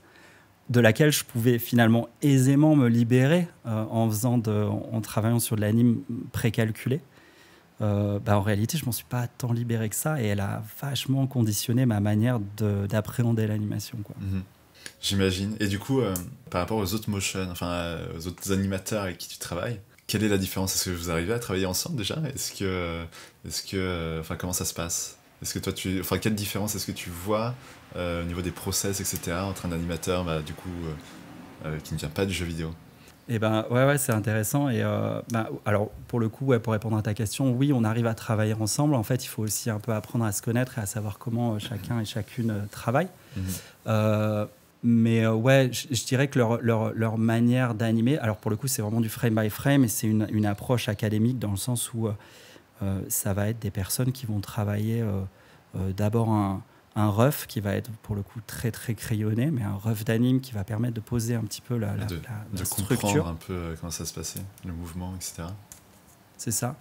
de laquelle je pouvais finalement aisément me libérer en travaillant sur de l'anime précalculé. En réalité, je ne m'en suis pas tant libéré que ça, et elle a vachement conditionné ma manière d'appréhender l'animation, quoi. J'imagine. Et du coup, par rapport aux autres motion, aux autres animateurs avec qui tu travailles, quelle est la différence ? Est-ce que vous arrivez à travailler ensemble déjà ? Comment ça se passe ? Est-ce que toi, quelle différence est-ce que tu vois au niveau des process, etc., entre un animateur, qui ne vient pas du jeu vidéo ? Eh ben, ouais, c'est intéressant. Et alors, pour le coup, pour répondre à ta question, oui, on arrive à travailler ensemble. En fait, il faut aussi un peu apprendre à se connaître et à savoir comment chacun et chacune travaille. Mais je dirais que leur manière d'animer, alors pour le coup, c'est vraiment du frame by frame, et c'est une approche académique dans le sens où ça va être des personnes qui vont travailler d'abord un rough qui va être pour le coup très très crayonné, mais un rough d'anime qui va permettre de poser un petit peu la structure. Comprendre un peu comment ça se passait, le mouvement, etc. C'est ça.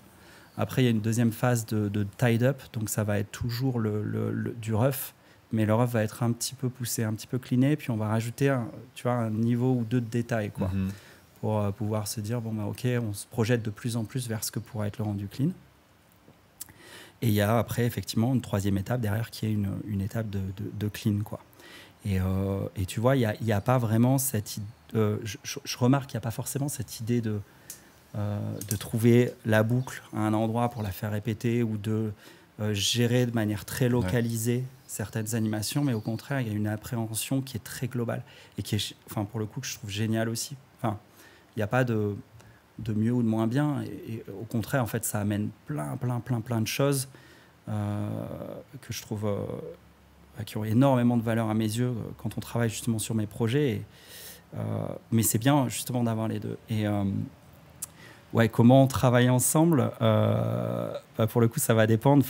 Après, il y a une deuxième phase de tied-up, donc ça va être toujours du rough, mais le rough va être un petit peu poussé, un petit peu cleané, puis on va rajouter un niveau ou deux de détail, quoi, pour pouvoir se dire, ok, on se projette de plus en plus vers ce que pourra être le rendu clean. Et il y a après, effectivement, une troisième étape derrière qui est une étape de clean, quoi. Et tu vois, il y a pas vraiment cette idée... je remarque qu'il n'y a pas forcément cette idée de trouver la boucle à un endroit pour la faire répéter ou de gérer de manière très localisée certaines animations, mais au contraire, il y a une appréhension qui est très globale et qui est, pour le coup, que je trouve géniale aussi. Il n'y a pas de mieux ou de moins bien, et au contraire, en fait, ça amène plein de choses que je trouve qui ont énormément de valeur à mes yeux quand on travaille justement sur mes projets. Mais c'est bien justement d'avoir les deux. Et comment on travaille ensemble, pour le coup, ça va dépendre.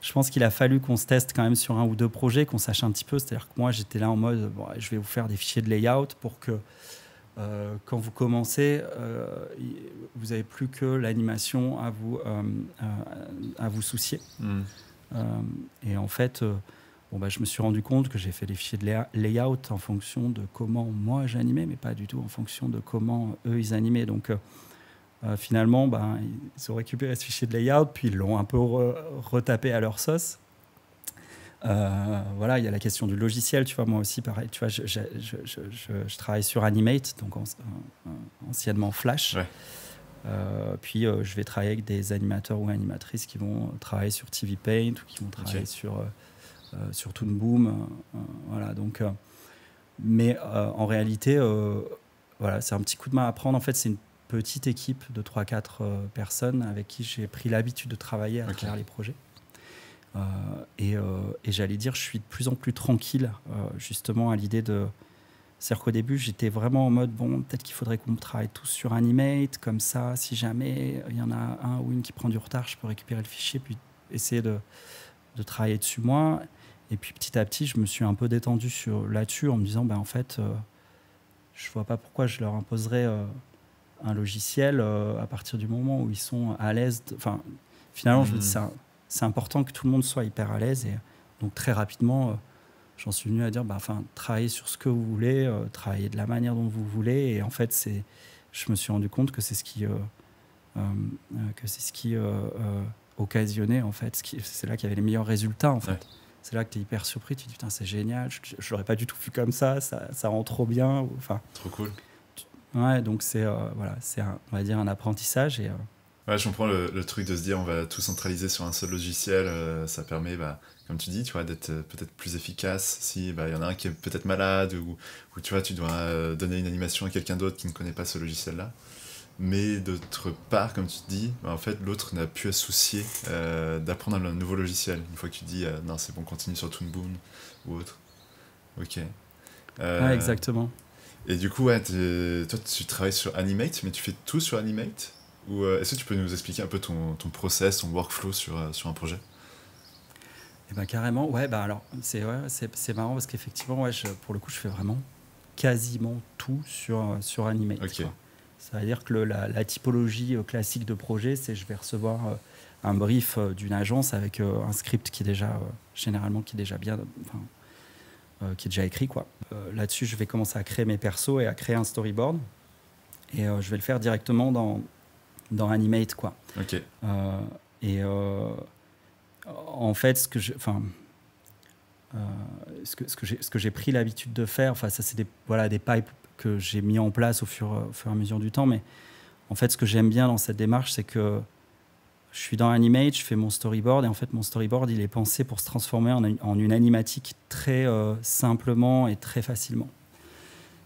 Je pense qu'il a fallu qu'on se teste quand même sur un ou deux projets, qu'on sache un petit peu. C'est-à-dire que moi, j'étais là en mode, je vais vous faire des fichiers de layout pour que quand vous commencez, vous n'avez plus que l'animation à vous soucier. Et en fait, je me suis rendu compte que j'ai fait des fichiers de layout en fonction de comment moi j'animais, mais pas du tout en fonction de comment eux ils animaient. Donc finalement, ils ont récupéré ce fichier de layout, puis ils l'ont un peu retapé à leur sauce. Voilà, il y a la question du logiciel, tu vois, moi aussi, pareil, tu vois, je travaille sur Animate, donc anciennement Flash. Ouais. Puis je vais travailler avec des animateurs ou animatrices qui vont travailler sur TV Paint ou qui vont travailler sur Toon Boom. Voilà, donc, mais en réalité, voilà, c'est un petit coup de main à prendre. En fait, c'est une petite équipe de 3-4 personnes avec qui j'ai pris l'habitude de travailler à travers les projets. Et j'allais dire, je suis de plus en plus tranquille, justement, à l'idée de... C'est-à-dire qu'au début, j'étais vraiment en mode, bon, peut-être qu'il faudrait qu'on travaille tous sur Animate, comme ça, si jamais il y en a un ou une qui prend du retard, je peux récupérer le fichier, puis essayer de travailler dessus moi. Et puis petit à petit, je me suis un peu détendu là-dessus en me disant, en fait, je vois pas pourquoi je leur imposerais un logiciel à partir du moment où ils sont à l'aise. Enfin, finalement, je me dis, c'est important que tout le monde soit hyper à l'aise. Et donc très rapidement, j'en suis venu à dire, travaillez sur ce que vous voulez, travaillez de la manière dont vous voulez. Et en fait, je me suis rendu compte que c'est ce qui occasionnait, en fait. C'est là qu'il y avait les meilleurs résultats, en fait. Ouais. C'est là que tu es hyper surpris, tu te dis, putain, c'est génial, je ne l'aurais pas du tout vu comme ça rend trop bien. Enfin, trop cool. Ouais, donc c'est voilà, on va dire un apprentissage. Et, Ouais, je comprends le truc de se dire on va tout centraliser sur un seul logiciel, ça permet, comme tu dis, tu vois, d'être peut-être plus efficace si y en a un qui est peut-être malade ou tu vois, tu dois donner une animation à quelqu'un d'autre qui ne connaît pas ce logiciel-là. Mais d'autre part, comme tu te dis, en fait, l'autre n'a plus à se soucier d'apprendre un nouveau logiciel. Une fois que tu dis non, c'est bon, continue sur Toon Boom ou autre. Ok. Ouais, exactement. Et du coup, ouais, toi, tu travailles sur Animate, mais tu fais tout sur Animate? Ou est-ce que tu peux nous expliquer un peu ton process, ton workflow sur un projet? Eh carrément, ouais, alors c'est marrant parce qu'effectivement, ouais, pour le coup, je fais vraiment quasiment tout sur Animate. Okay. Quoi. Ça veut dire que la typologie classique de projet, c'est je vais recevoir un brief d'une agence avec un script qui est déjà généralement qui est déjà bien, qui est déjà écrit, quoi. Là-dessus, je vais commencer à créer mes persos et à créer un storyboard. Et je vais le faire directement dans Animate, quoi. Ok. En fait, ce que j'ai pris l'habitude de faire, ça c'est des pipes que j'ai mis en place au fur et à mesure du temps, mais en fait, ce que j'aime bien dans cette démarche, c'est que je suis dans Animate, je fais mon storyboard, et en fait, mon storyboard, il est pensé pour se transformer en une animatique très simplement et très facilement.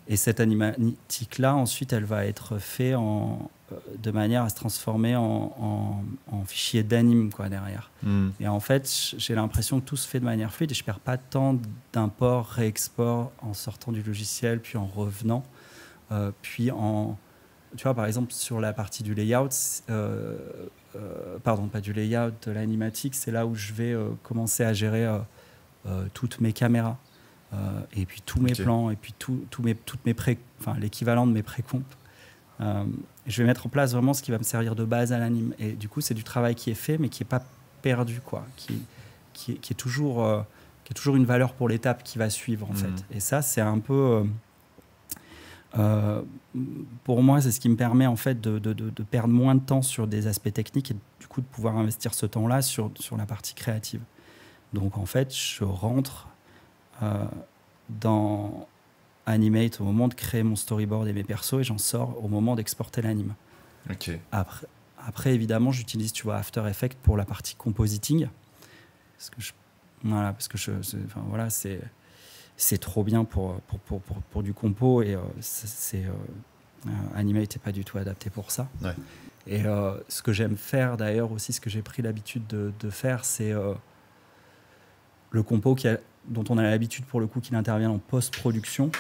Et cette animatique-là, ensuite, elle va être faite de manière à se transformer en fichier d'anime, quoi, derrière. Et en fait, j'ai l'impression que tout se fait de manière fluide et je ne perds pas de temps d'import, réexport en sortant du logiciel, puis en revenant. Puis tu vois, par exemple, sur la partie du layout, pardon, pas du layout, de l'animatique, c'est là où je vais commencer à gérer toutes mes caméras. Et puis tous mes plans, et puis l'équivalent de mes précompes. Je vais mettre en place vraiment ce qui va me servir de base à l'anime. Et du coup, c'est du travail qui est fait, mais qui n'est pas perdu, quoi. Qui est toujours une valeur pour l'étape qui va suivre, en fait. Et ça, c'est un peu... pour moi, c'est ce qui me permet, en fait, de perdre moins de temps sur des aspects techniques et du coup de pouvoir investir ce temps-là sur la partie créative. Donc, en fait, je rentre... dans Animate au moment de créer mon storyboard et mes persos et j'en sors au moment d'exporter l'anime. Okay. Après, évidemment, j'utilise, tu vois, After Effects pour la partie compositing c'est trop bien pour du compo et Animate n'est pas du tout adapté pour ça. Ouais. Et ce que j'aime faire d'ailleurs aussi, ce que j'ai pris l'habitude de faire, c'est le compo dont on a l'habitude pour le coup qu'il intervienne en post-production.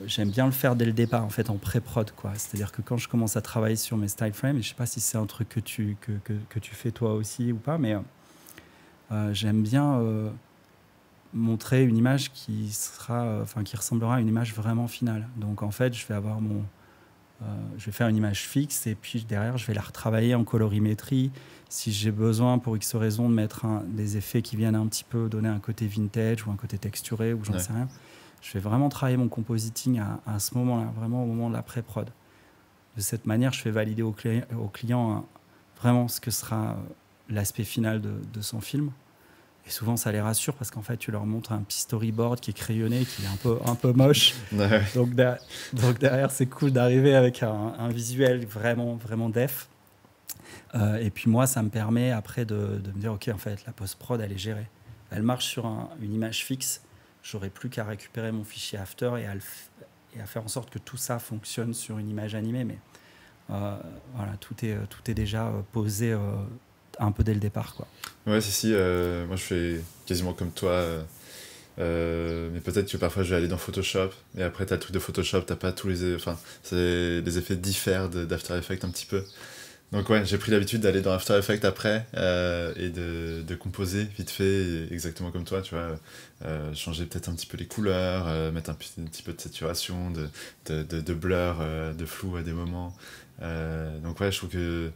J'aime bien le faire dès le départ, en fait, en pré-prod, quoi. C'est-à-dire que quand je commence à travailler sur mes style frames, et je sais pas si c'est un truc que tu fais toi aussi ou pas, mais j'aime bien montrer une image qui ressemblera à une image vraiment finale. Donc en fait, je vais faire une image fixe et puis derrière, je vais la retravailler en colorimétrie. Si j'ai besoin, pour X raison, de mettre des effets qui viennent un petit peu donner un côté vintage ou un côté texturé ou j'en sais rien, je vais vraiment travailler mon compositing à ce moment-là, vraiment au moment de la pré-prod. De cette manière, je fais valider au client vraiment ce que sera l'aspect final de son film. Et souvent, ça les rassure parce qu'en fait, tu leur montres un petit storyboard qui est crayonné, qui est un peu moche. Ouais. Donc derrière, c'est cool d'arriver avec un visuel vraiment, vraiment def. Et puis moi, ça me permet après de me dire, OK, en fait, la post-prod, elle est gérée. Elle marche sur une image fixe. J'aurai plus qu'à récupérer mon fichier After et à faire en sorte que tout ça fonctionne sur une image animée. Mais voilà, tout est déjà posé un peu dès le départ, quoi. Ouais, si, moi je fais quasiment comme toi, mais peut-être que parfois je vais aller dans Photoshop, et après t'as le truc de Photoshop, t'as pas tous les... Enfin, les effets diffèrent d'After Effects un petit peu. Donc ouais, j'ai pris l'habitude d'aller dans After Effects après, et de composer vite fait, exactement comme toi, tu vois, changer peut-être un petit peu les couleurs, mettre un petit peu de saturation, de blur, de flou à des moments. Donc ouais, je trouve que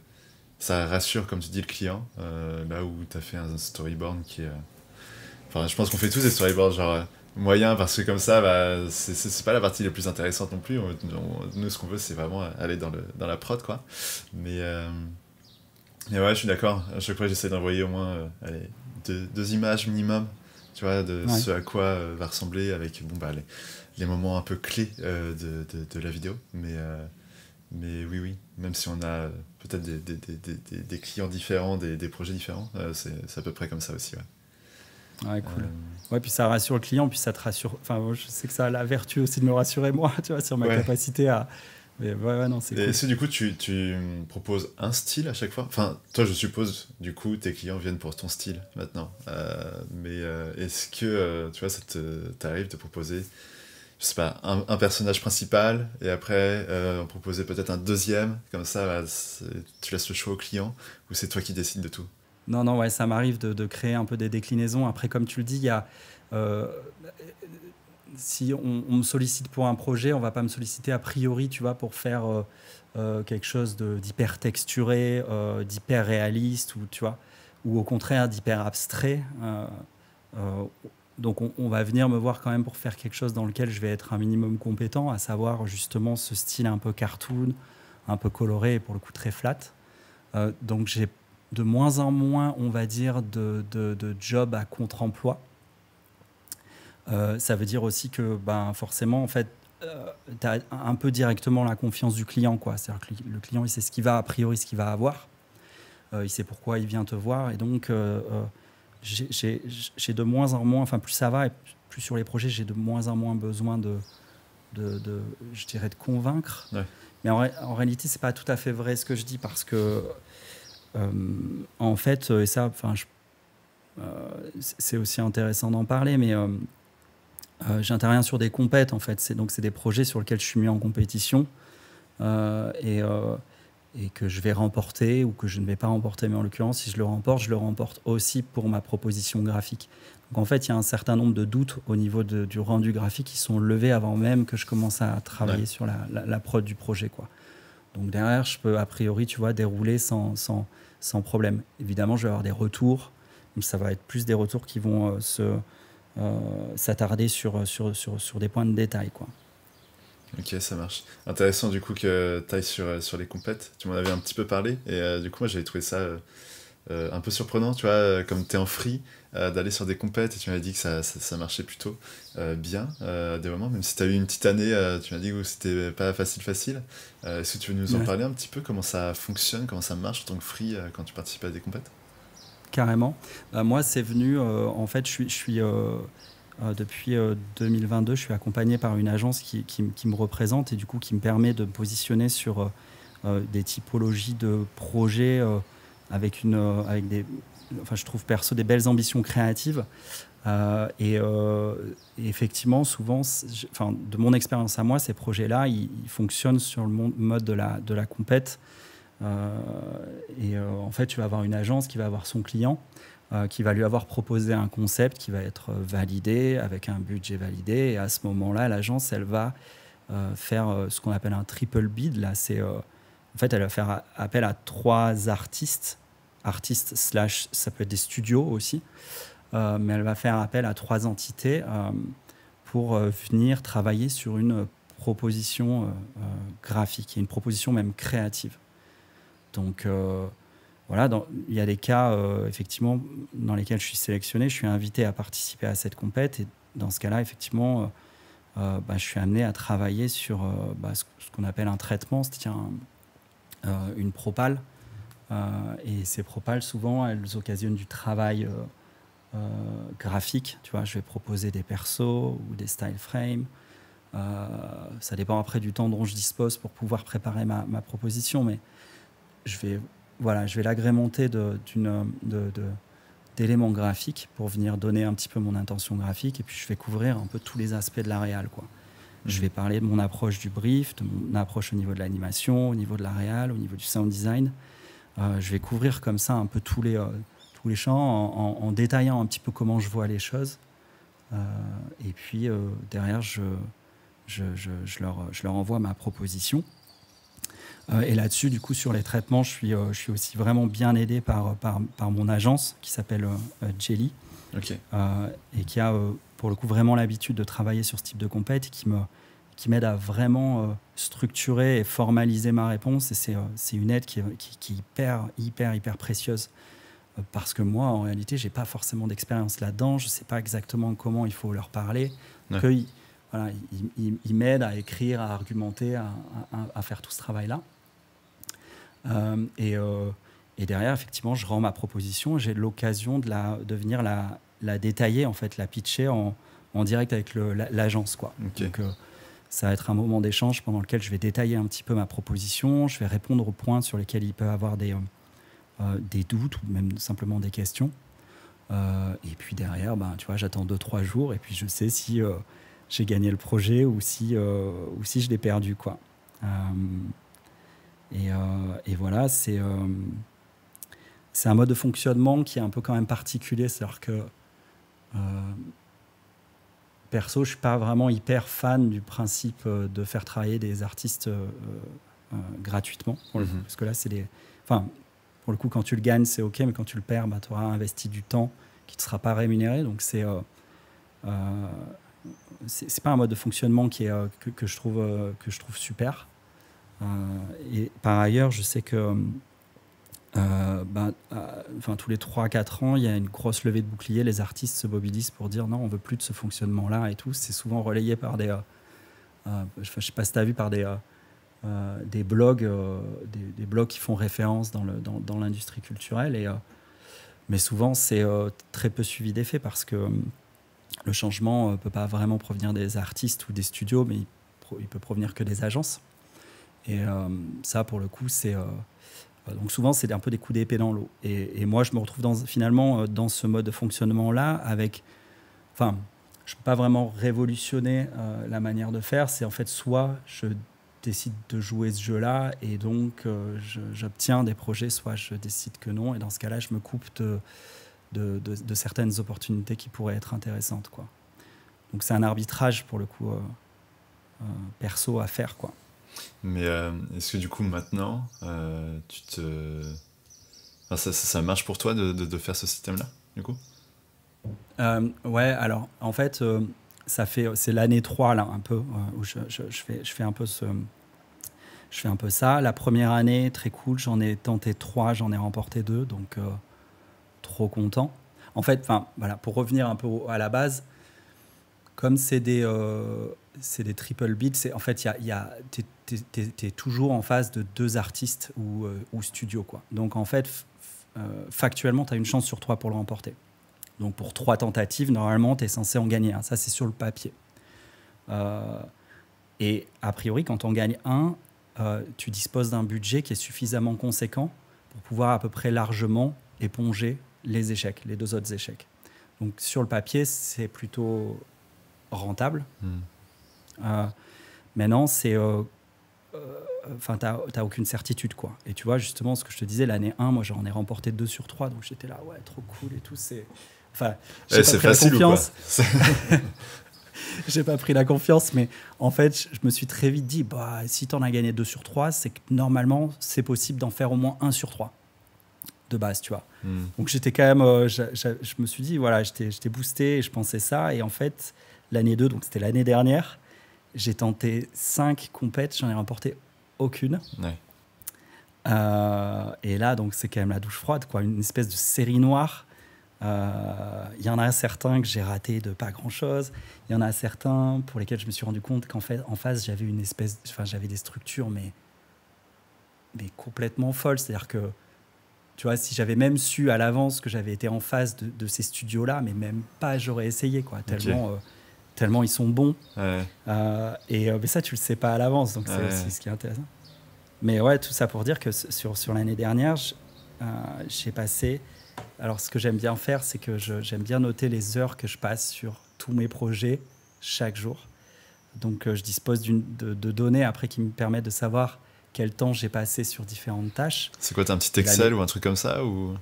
ça rassure, comme tu dis, le client, là où tu as fait un storyboard qui est... Enfin, je pense qu'on fait tous des storyboards genre moyens, parce que comme ça, bah, c'est pas la partie la plus intéressante non plus. Nous, ce qu'on veut, c'est vraiment aller dans la prod, quoi. Mais ouais, je suis d'accord. À chaque fois, j'essaie d'envoyer au moins allez, deux images minimum, tu vois, de ce à quoi va ressembler avec les moments un peu clés de la vidéo. Mais oui, même si on a peut-être des clients différents, des projets différents, c'est à peu près comme ça aussi. Ouais, cool. Ouais, puis ça rassure le client, puis ça te rassure. Enfin, je sais que ça a la vertu aussi de me rassurer moi, tu vois, sur ma capacité à. Mais non, c'est cool. Et est-ce que du coup, tu proposes un style à chaque fois? Enfin, toi, je suppose, du coup, tes clients viennent pour ton style maintenant. Mais est-ce que, tu vois, ça t'arrive de proposer, je sais pas, un personnage principal, et après, on proposait peut-être un deuxième, comme ça, bah, tu laisses le choix au client, ou c'est toi qui décides de tout? Non, ouais, ça m'arrive de créer un peu des déclinaisons. Après, comme tu le dis, il y a... si on me sollicite pour un projet, on va pas me solliciter a priori, tu vois, pour faire quelque chose d'hyper texturé, d'hyper réaliste, ou tu vois, ou au contraire d'hyper abstrait. Donc on va venir me voir quand même pour faire quelque chose dans lequel je vais être un minimum compétent, à savoir justement ce style un peu cartoon, un peu coloré et pour le coup très flat. Donc j'ai de moins en moins, on va dire, de job à contre-emploi. Ça veut dire aussi que forcément, en fait, tu as un peu directement la confiance du client, quoi. C'est-à-dire que le client, il sait ce qu'il va, a priori, ce qu'il va avoir. Il sait pourquoi il vient te voir. Et donc, j'ai de moins en moins, enfin, plus ça va, et plus sur les projets, j'ai de moins en moins besoin je dirais, de convaincre. Ouais. Mais en réalité, c'est pas tout à fait vrai ce que je dis, parce que en fait, et ça, c'est aussi intéressant d'en parler, mais j'interviens sur des compètes, en fait. C'est des projets sur lesquels je suis mis en compétition et que je vais remporter ou que je ne vais pas remporter. Mais en l'occurrence, si je le remporte aussi pour ma proposition graphique. Donc en fait, il y a un certain nombre de doutes au niveau du rendu graphique qui sont levés avant même que je commence à travailler sur la prod du projet, quoi. Donc derrière, je peux a priori, tu vois, dérouler sans problème. Évidemment, je vais avoir des retours, mais ça va être plus des retours qui vont s'attarder sur des points de détail, quoi. Ok, ça marche. Intéressant du coup que tu ailles sur les compètes. Tu m'en avais un petit peu parlé, et du coup, moi j'avais trouvé ça un peu surprenant, tu vois, comme tu es en free, d'aller sur des compètes, et tu m'as dit que ça marchait plutôt bien à des moments, même si tu as eu une petite année, tu m'as dit que c'était pas facile. Est-ce que tu veux nous en parler un petit peu, comment ça fonctionne, comment ça marche en tant que free quand tu participes à des compètes? Carrément. Moi, c'est venu, en fait, je suis depuis 2022, je suis accompagné par une agence qui me représente et du coup qui me permet de me positionner sur des typologies de projets avec des, enfin, je trouve perso des belles ambitions créatives. Et effectivement, souvent, de mon expérience à moi, ces projets-là, ils fonctionnent sur le mode de la compète. En fait, tu vas avoir une agence qui va avoir son client, qui va lui avoir proposé un concept qui va être validé avec un budget validé. Et à ce moment-là, l'agence, elle va faire ce qu'on appelle un triple bid. Là, en fait, elle va faire appel à 3 artistes / ça peut être des studios aussi, mais elle va faire appel à 3 entités pour venir travailler sur une proposition graphique et une proposition même créative. Donc voilà, il y a des cas, effectivement, dans lesquels je suis sélectionné, je suis invité à participer à cette compète. Et dans ce cas-là, effectivement, je suis amené à travailler sur ce qu'on appelle un traitement, c'est-à-dire une propale. Et ces propales, souvent, elles occasionnent du travail graphique. Tu vois, je vais proposer des persos ou des style frames. Ça dépend après du temps dont je dispose pour pouvoir préparer ma proposition, mais je vais l'agrémenter d'éléments graphiques pour venir donner un petit peu mon intention graphique, et puis je vais couvrir un peu tous les aspects de la réal, quoi. Je vais parler de mon approche du brief, de mon approche au niveau de l'animation, au niveau de la réal, au niveau du sound design. Je vais couvrir comme ça un peu tous les champs en détaillant un petit peu comment je vois les choses. Et puis derrière, je leur envoie ma proposition. Et là-dessus, du coup, sur les traitements, je suis aussi vraiment bien aidé par mon agence qui s'appelle Jelly. Okay. Et qui a, pour le coup, vraiment l'habitude de travailler sur ce type de compète et qui m'aide à vraiment structurer et formaliser ma réponse. Et c'est une aide qui est hyper précieuse. Parce que moi, en réalité, je n'ai pas forcément d'expérience là-dedans. Je ne sais pas exactement comment il faut leur parler. Ouais. Ils m'aident à écrire, à argumenter, à faire tout ce travail-là. Et derrière, effectivement, je rends ma proposition. J'ai l'occasion de venir la détailler, en fait, la pitcher en direct avec l'agence, quoi. Okay. Donc, ça va être un moment d'échange pendant lequel je vais détailler un petit peu ma proposition. Je vais répondre aux points sur lesquels il peut y avoir des doutes ou même simplement des questions. Et puis derrière, tu vois, j'attends 2-3 jours et puis je sais si j'ai gagné le projet ou si je l'ai perdu, quoi. Et voilà, c'est un mode de fonctionnement qui est un peu quand même particulier. C'est-à-dire que perso, je ne suis pas vraiment hyper fan du principe de faire travailler des artistes gratuitement. Parce que là, pour le coup, quand tu le gagnes, c'est OK, mais quand tu le perds, tu auras investi du temps qui ne te sera pas rémunéré. Donc, c'est pas un mode de fonctionnement que je trouve super. Et par ailleurs, je sais que tous les 3-4 ans, il y a une grosse levée de boucliers. Les artistes se mobilisent pour dire non, on ne veut plus de ce fonctionnement-là et tout. C'est souvent relayé par je ne sais pas si tu as vu, par des blogs qui font référence dans l'industrie culturelle. Mais souvent, c'est très peu suivi des faits parce que le changement ne peut pas vraiment provenir des artistes ou des studios, mais il peut provenir que des agences. Et ça, pour le coup, c'est... donc souvent, c'est un peu des coups d'épée dans l'eau. Et moi, je me retrouve finalement dans ce mode de fonctionnement-là avec... Enfin, je ne peux pas vraiment révolutionner la manière de faire. C'est en fait soit je décide de jouer ce jeu-là et donc j'obtiens des projets, soit je décide que non. Et dans ce cas-là, je me coupe de certaines opportunités qui pourraient être intéressantes, quoi. Donc c'est un arbitrage, pour le coup, perso à faire, quoi. Mais est-ce que du coup maintenant ça marche pour toi de faire ce système-là, du coup? Ouais, alors en fait c'est l'année 3 là un peu où je fais un peu ça. La première année, très cool, j'en ai tenté 3, j'en ai remporté 2, donc trop content. En fait, voilà, pour revenir un peu à la base, comme c'est des triple beats, en fait, t'es toujours en face de 2 artistes ou studios, quoi. Donc en fait, factuellement, tu as une chance sur 3 pour le remporter. Donc pour 3 tentatives, normalement, tu es censé en gagner 1. Ça, c'est sur le papier. Et a priori, quand on gagne 1, tu disposes d'un budget qui est suffisamment conséquent pour pouvoir à peu près largement éponger les échecs, les 2 autres échecs. Donc sur le papier, c'est plutôt rentable. Maintenant, c'est... t'as aucune certitude, quoi. Et tu vois, justement, ce que je te disais, l'année 1, moi, j'en ai remporté 2 sur 3, donc j'étais là, ouais, trop cool et tout. C'est facile ou quoi? J'ai pas pris la confiance, mais en fait, je me suis très vite dit, si t'en as gagné 2 sur 3, c'est que normalement, c'est possible d'en faire au moins 1 sur 3 de base, tu vois. Donc j'étais quand même, je me suis dit, voilà, j'étais boosté et je pensais ça. Et en fait, l'année 2, donc c'était l'année dernière, j'ai tenté 5 compètes, j'en ai remporté aucune. Ouais. Et là, donc, c'est quand même la douche froide, quoi. Une espèce de série noire. Il y en a certains que j'ai ratés de pas grand-chose. Il y en a certains pour lesquels je me suis rendu compte qu'en fait, en face, j'avais j'avais des structures, mais complètement folles. C'est-à-dire que, tu vois, si j'avais même su à l'avance que j'avais été en face de ces studios-là, mais même pas, j'aurais essayé, quoi. Tellement ils sont bons. Ouais. Mais ça, tu le sais pas à l'avance, donc c'est aussi ce qui est intéressant. Mais ouais, tout ça pour dire que sur l'année dernière, j'ai passé... Alors, ce que j'aime bien faire, c'est que j'aime bien noter les heures que je passe sur tous mes projets chaque jour. Donc, je dispose de données après qui me permettent de savoir quel temps j'ai passé sur différentes tâches. C'est quoi, t'as un petit Excel ou un truc comme ça ou...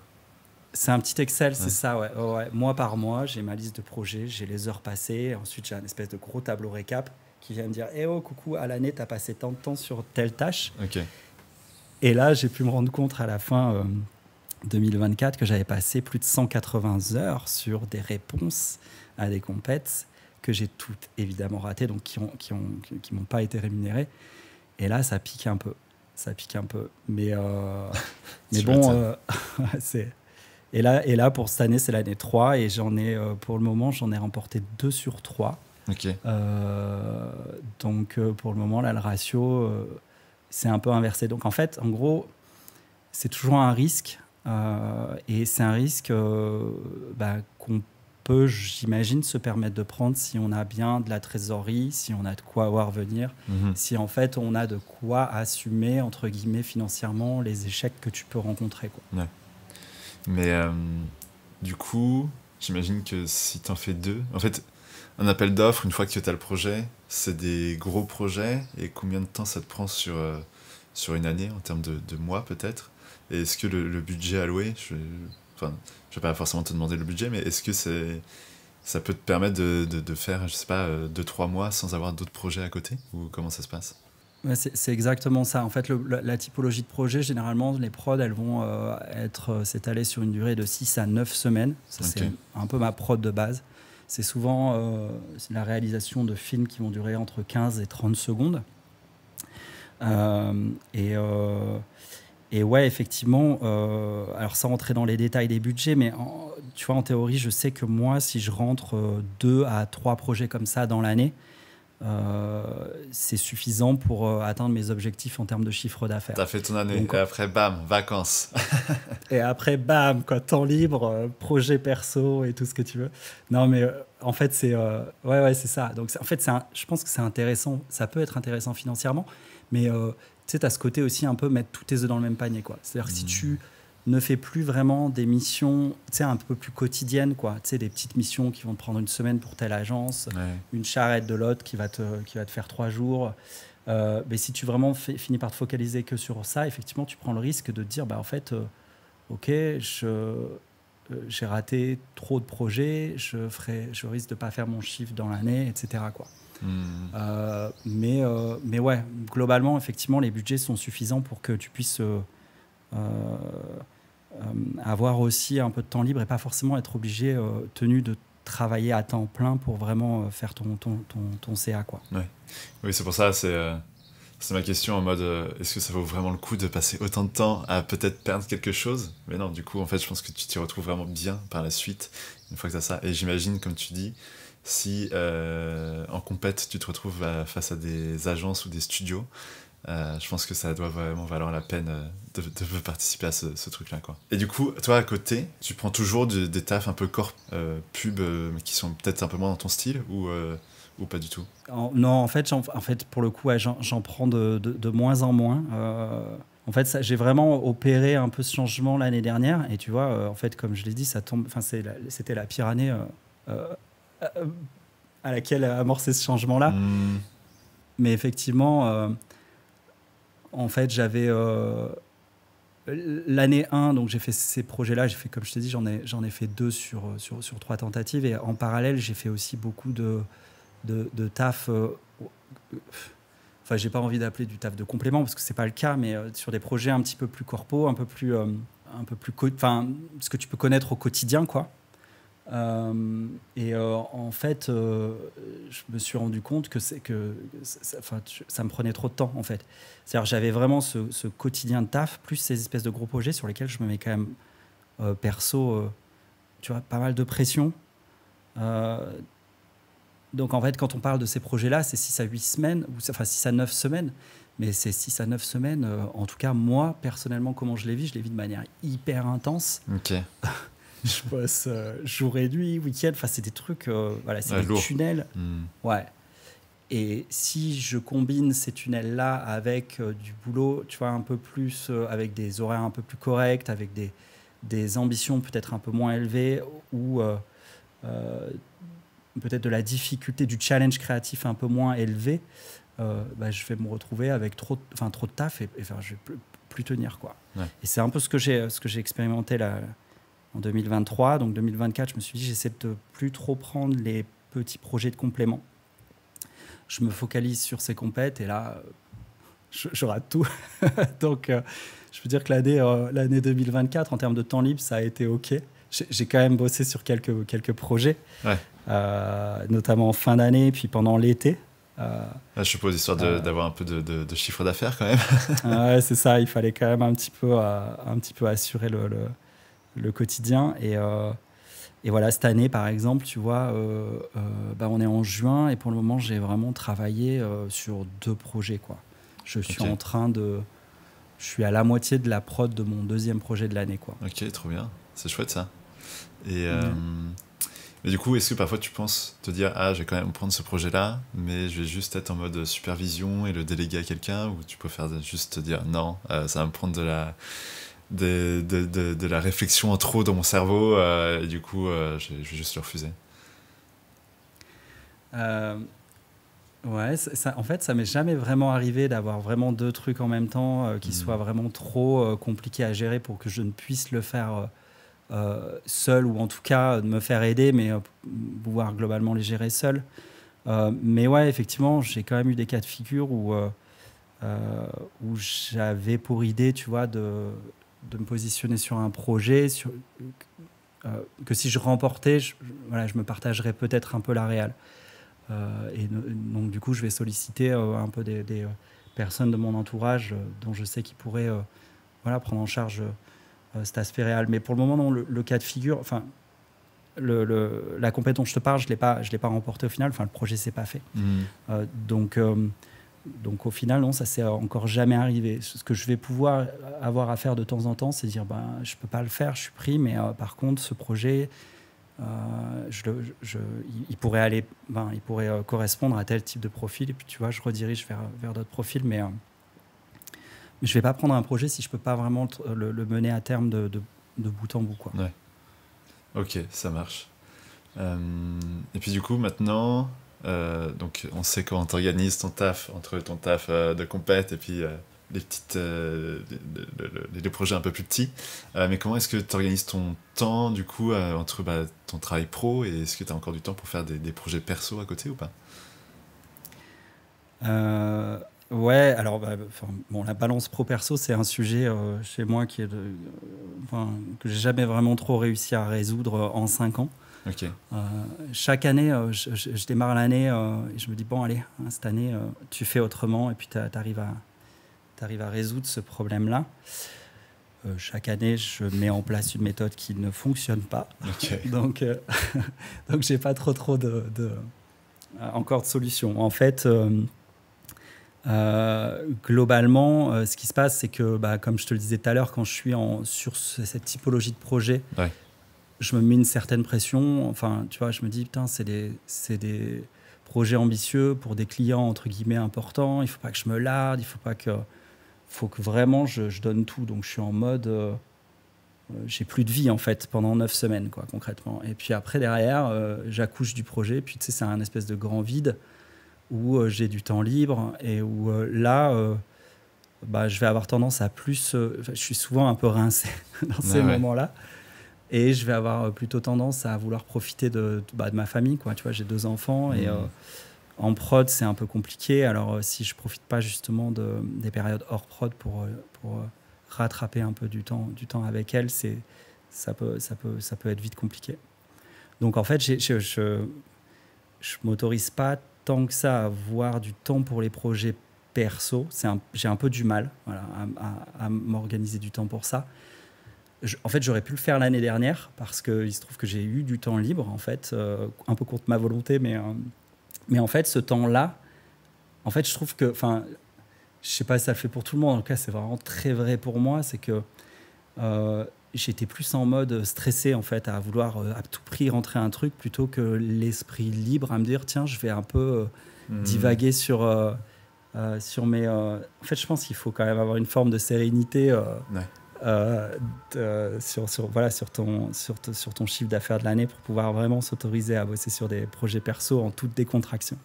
C'est un petit Excel, c'est ça, ouais. Ouais. Mois par mois, j'ai ma liste de projets, j'ai les heures passées. Ensuite, j'ai un espèce de gros tableau récap qui vient me dire « oh, coucou, à l'année, tu as passé tant de temps sur telle tâche. Okay. » Et là, j'ai pu me rendre compte à la fin 2024 que j'avais passé plus de 180 heures sur des réponses à des compètes que j'ai toutes évidemment ratées, donc qui m'ont pas été rémunérées. Et là, ça pique un peu. Mais bon, c'est... Et là, pour cette année, c'est l'année 3 et pour le moment, j'en ai remporté 2 sur 3. Okay. Donc, pour le moment, là, le ratio, c'est un peu inversé. Donc, en fait, en gros, c'est toujours un risque. Et c'est un risque qu'on peut, j'imagine, se permettre de prendre si on a bien de la trésorerie, si on a de quoi voir venir, si en fait, on a de quoi assumer, entre guillemets, financièrement, les échecs que tu peux rencontrer, quoi. Ouais. Mais du coup, j'imagine que si tu en fais 2, en fait, un appel d'offres, une fois que tu as le projet, c'est des gros projets. Et combien de temps ça te prend sur une année, en termes de mois peut-être? Et est-ce que le budget alloué, je vais pas forcément te demander le budget, mais est-ce que ça peut te permettre de faire, je sais pas, 2-3 mois sans avoir d'autres projets à côté? Ou comment ça se passe? Ouais, c'est exactement ça. En fait, la typologie de projet, généralement, les prods, elles vont s'étaler sur une durée de 6 à 9 semaines. Ça, okay. C'est un peu ma prod de base. C'est souvent la réalisation de films qui vont durer entre 15 et 30 secondes. Et ouais, effectivement, alors sans rentrer dans les détails des budgets, mais tu vois, en théorie, je sais que moi, si je rentre 2 à 3 projets comme ça dans l'année, c'est suffisant pour atteindre mes objectifs en termes de chiffre d'affaires. T'as fait ton année, donc, et après, bam, vacances. Et après, bam, quoi, temps libre, projet perso et tout ce que tu veux. Non, mais en fait, c'est c'est ça. Donc, en fait, je pense que c'est intéressant. Ça peut être intéressant financièrement, mais tu sais, t'as ce côté aussi un peu mettre tous tes œufs dans le même panier, quoi. C'est-à-dire que si tu ne fais plus vraiment des missions, tu sais, un peu plus quotidiennes, quoi. Tu sais, des petites missions qui vont te prendre une semaine pour telle agence, une charrette de l'autre qui va te faire 3 jours. Mais si tu vraiment finis par te focaliser que sur ça, effectivement, tu prends le risque de te dire, en fait, ok, j'ai raté trop de projets, je risque de pas faire mon chiffre dans l'année, etc., quoi. Mais ouais, globalement, effectivement, les budgets sont suffisants pour que tu puisses avoir aussi un peu de temps libre et pas forcément être obligé, tenu de travailler à temps plein pour vraiment faire ton CA, quoi. Ouais. Oui, c'est pour ça, c'est ma question en mode est-ce que ça vaut vraiment le coup de passer autant de temps à peut-être perdre quelque chose? Mais non, du coup, en fait, je pense que tu t'y retrouves vraiment bien par la suite, une fois que tu as ça. Et j'imagine, comme tu dis, si en compète, tu te retrouves face à des agences ou des studios, je pense que ça doit vraiment valoir la peine de participer à ce truc-là, quoi. Et du coup, toi, à côté, tu prends toujours des tafs un peu corp, pub, qui sont peut-être un peu moins dans ton style, ou pas du tout? Non, en fait, pour le coup, j'en prends de moins en moins. En fait, j'ai vraiment opéré un peu ce changement l'année dernière. Et tu vois, en fait, comme je l'ai dit, c'était la pire année à laquelle a amorcé ce changement-là. Mais effectivement, en fait, j'avais... l'année 1, donc j'ai fait ces projets-là. J'ai fait, comme je t'ai dit, j'en ai fait 2 sur 3 tentatives. Et en parallèle, j'ai fait aussi beaucoup de taf... j'ai pas envie d'appeler du taf de complément parce que c'est pas le cas, mais sur des projets un petit peu plus corpo, un peu plus ce que tu peux connaître au quotidien, quoi. En fait, je me suis rendu compte que ça me prenait trop de temps, en fait. C'est-à-dire j'avais vraiment ce quotidien de taf, plus ces espèces de gros projets sur lesquels je me mets quand même, perso, tu vois, pas mal de pression. Donc, en fait, quand on parle de ces projets-là, c'est 6 à 8 semaines, enfin 6 à 9 semaines. Mais ces 6 à 9 semaines, en tout cas, moi, personnellement, comment je les vis de manière hyper intense. Ok. Je bosse jour et nuit, week-end. Enfin, c'est des trucs, voilà, c'est des lourd. tunnels. Ouais. Et si je combine ces tunnels-là avec du boulot, tu vois, un peu plus, avec des horaires un peu plus corrects, avec des ambitions peut-être un peu moins élevées, ou peut-être de la difficulté, du challenge créatif un peu moins élevé, je vais me retrouver avec trop de taf et je vais plus tenir, quoi. Ouais. Et c'est un peu ce que j'ai expérimenté là en 2023. Donc 2024, je me suis dit, j'essaie de plus trop prendre les petits projets de complément. Je me focalise sur ces compètes et là, je rate tout. Donc, je peux dire que l'année 2024, en termes de temps libre, ça a été OK. J'ai quand même bossé sur quelques projets, ouais. Notamment en fin d'année, puis pendant l'été. Je suppose, histoire d'avoir un peu de chiffre d'affaires quand même. Ouais, c'est ça, il fallait quand même un petit peu assurer le quotidien. Et voilà, cette année, par exemple, tu vois, on est en juin et pour le moment, j'ai vraiment travaillé sur 2 projets, quoi. Je suis à la moitié de la prod de mon 2e projet de l'année, quoi. Ok, trop bien. C'est chouette, ça. Mais du coup, est-ce que parfois tu penses te dire je vais quand même prendre ce projet-là, mais je vais juste être en mode supervision et le déléguer à quelqu'un, ou tu préfères juste te dire non, ça va me prendre de la réflexion en trop dans mon cerveau, et du coup, je vais juste le refuser. Ouais, en fait, ça m'est jamais vraiment arrivé d'avoir vraiment 2 trucs en même temps qui soient vraiment trop compliqués à gérer pour que je ne puisse le faire seul, ou en tout cas de me faire aider, mais pouvoir globalement les gérer seul. Mais ouais, effectivement, j'ai quand même eu des cas de figure où j'avais pour idée, tu vois, de me positionner sur un projet que si je remportais, je me partagerais peut-être un peu la réal. Donc du coup, je vais solliciter un peu des personnes de mon entourage dont je sais qu'ils pourraient prendre en charge cet aspect réel. Mais pour le moment, non, le cas de figure, enfin, la compétence dont je te parle, je l'ai pas remporté au final. Enfin, le projet s'est pas fait. Donc au final, non, ça s'est encore jamais arrivé. Ce que je vais pouvoir avoir à faire de temps en temps, c'est dire, je peux pas le faire, je suis pris, mais par contre, ce projet, il pourrait correspondre à tel type de profil. Et puis, tu vois, je redirige vers d'autres profils, mais je vais pas prendre un projet si je peux pas vraiment le mener à terme de bout en bout, quoi. Ouais. Ok, ça marche. Et puis du coup, maintenant, donc on sait comment t'organises ton taf, entre ton taf de compète et puis les projets un peu plus petits. Mais comment est-ce que tu organises ton temps, du coup, entre ton travail pro, et est-ce que tu as encore du temps pour faire des projets perso à côté ou pas? Ouais, alors la balance pro-perso, c'est un sujet chez moi que j'ai jamais vraiment trop réussi à résoudre en 5 ans. Okay. Chaque année, je démarre l'année et je me dis, bon, allez, cette année, tu fais autrement, et puis tu arrives à résoudre ce problème-là. Chaque année, je mets en place une méthode qui ne fonctionne pas. Okay. Donc, j'ai pas trop encore de solutions. En fait, globalement, ce qui se passe, c'est que, comme je te le disais tout à l'heure, quand je suis sur cette typologie de projet, ouais. Je me mets une certaine pression. Enfin, tu vois, je me dis, putain, c'est des projets ambitieux pour des clients, entre guillemets, importants. Il faut pas que je me larde, faut que vraiment je donne tout. Donc, je suis en mode, j'ai plus de vie, en fait, pendant 9 semaines, quoi, concrètement. Et puis après, derrière, j'accouche du projet. Puis, tu sais, c'est un espèce de grand vide où j'ai du temps libre et où là, je vais avoir tendance à plus... je suis souvent un peu rincé dans ces moments-là. Et je vais avoir plutôt tendance à vouloir profiter de ma famille, quoi. Tu vois, j'ai 2 enfants et en prod, c'est un peu compliqué. Alors, si je profite pas justement des périodes hors prod pour rattraper un peu du temps avec elle, ça peut être vite compliqué. Donc en fait, je m'autorise pas tant que ça à avoir du temps pour les projets perso. J'ai un peu du mal, voilà, à m'organiser du temps pour ça. En fait, j'aurais pu le faire l'année dernière parce qu'il se trouve que j'ai eu du temps libre, en fait, un peu contre ma volonté, mais en fait, ce temps-là, en fait, je trouve que, enfin, je sais pas si ça le fait pour tout le monde, en tout cas, c'est vraiment très vrai pour moi, c'est que j'étais plus en mode stressé, en fait, à vouloir à tout prix rentrer un truc plutôt que l'esprit libre à me dire, tiens, je vais un peu divaguer sur mes... En fait, je pense qu'il faut quand même avoir une forme de sérénité sur ton chiffre d'affaires de l'année pour pouvoir vraiment s'autoriser à bosser sur des projets perso en toute décontraction.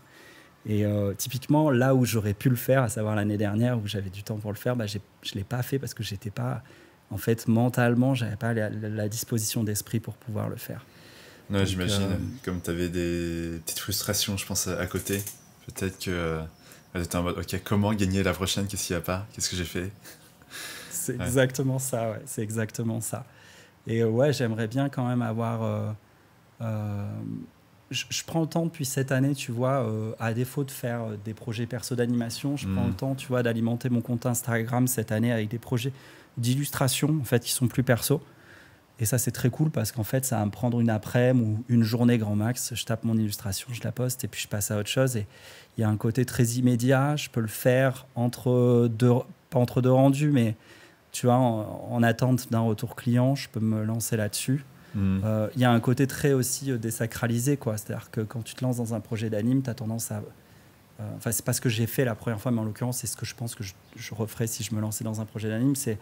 Et typiquement, là où j'aurais pu le faire, à savoir l'année dernière où j'avais du temps pour le faire, je ne l'ai pas fait parce que j'étais pas... En fait, mentalement, je n'avais pas la disposition d'esprit pour pouvoir le faire. Ouais, donc, j'imagine. Comme tu avais des petites frustrations, je pense, à côté. Peut-être que tu étais en mode, OK, comment gagner la prochaine? Qu'est-ce qu'il n'y a pas? Qu'est-ce que j'ai fait? C'est exactement ça, ouais. C'est exactement ça. Et ouais, j'aimerais bien quand même avoir... je prends le temps depuis cette année, tu vois, à défaut de faire des projets perso d'animation, je prends le temps, tu vois, d'alimenter mon compte Instagram cette année avec des projets d'illustration, en fait, qui sont plus perso. Et ça, c'est très cool parce qu'en fait, ça va me prendre une après-midi ou une journée grand max. Je tape mon illustration, je la poste et puis je passe à autre chose. Et il y a un côté très immédiat. Je peux le faire pas entre deux rendus, mais tu vois, en attente d'un retour client, je peux me lancer là-dessus. Il y a un côté très aussi désacralisé, quoi. C'est-à-dire que quand tu te lances dans un projet d'anime, tu as tendance à... Enfin, c'est pas ce que j'ai fait la première fois, mais en l'occurrence, c'est ce que je pense que je referais si je me lançais dans un projet d'anime, c'est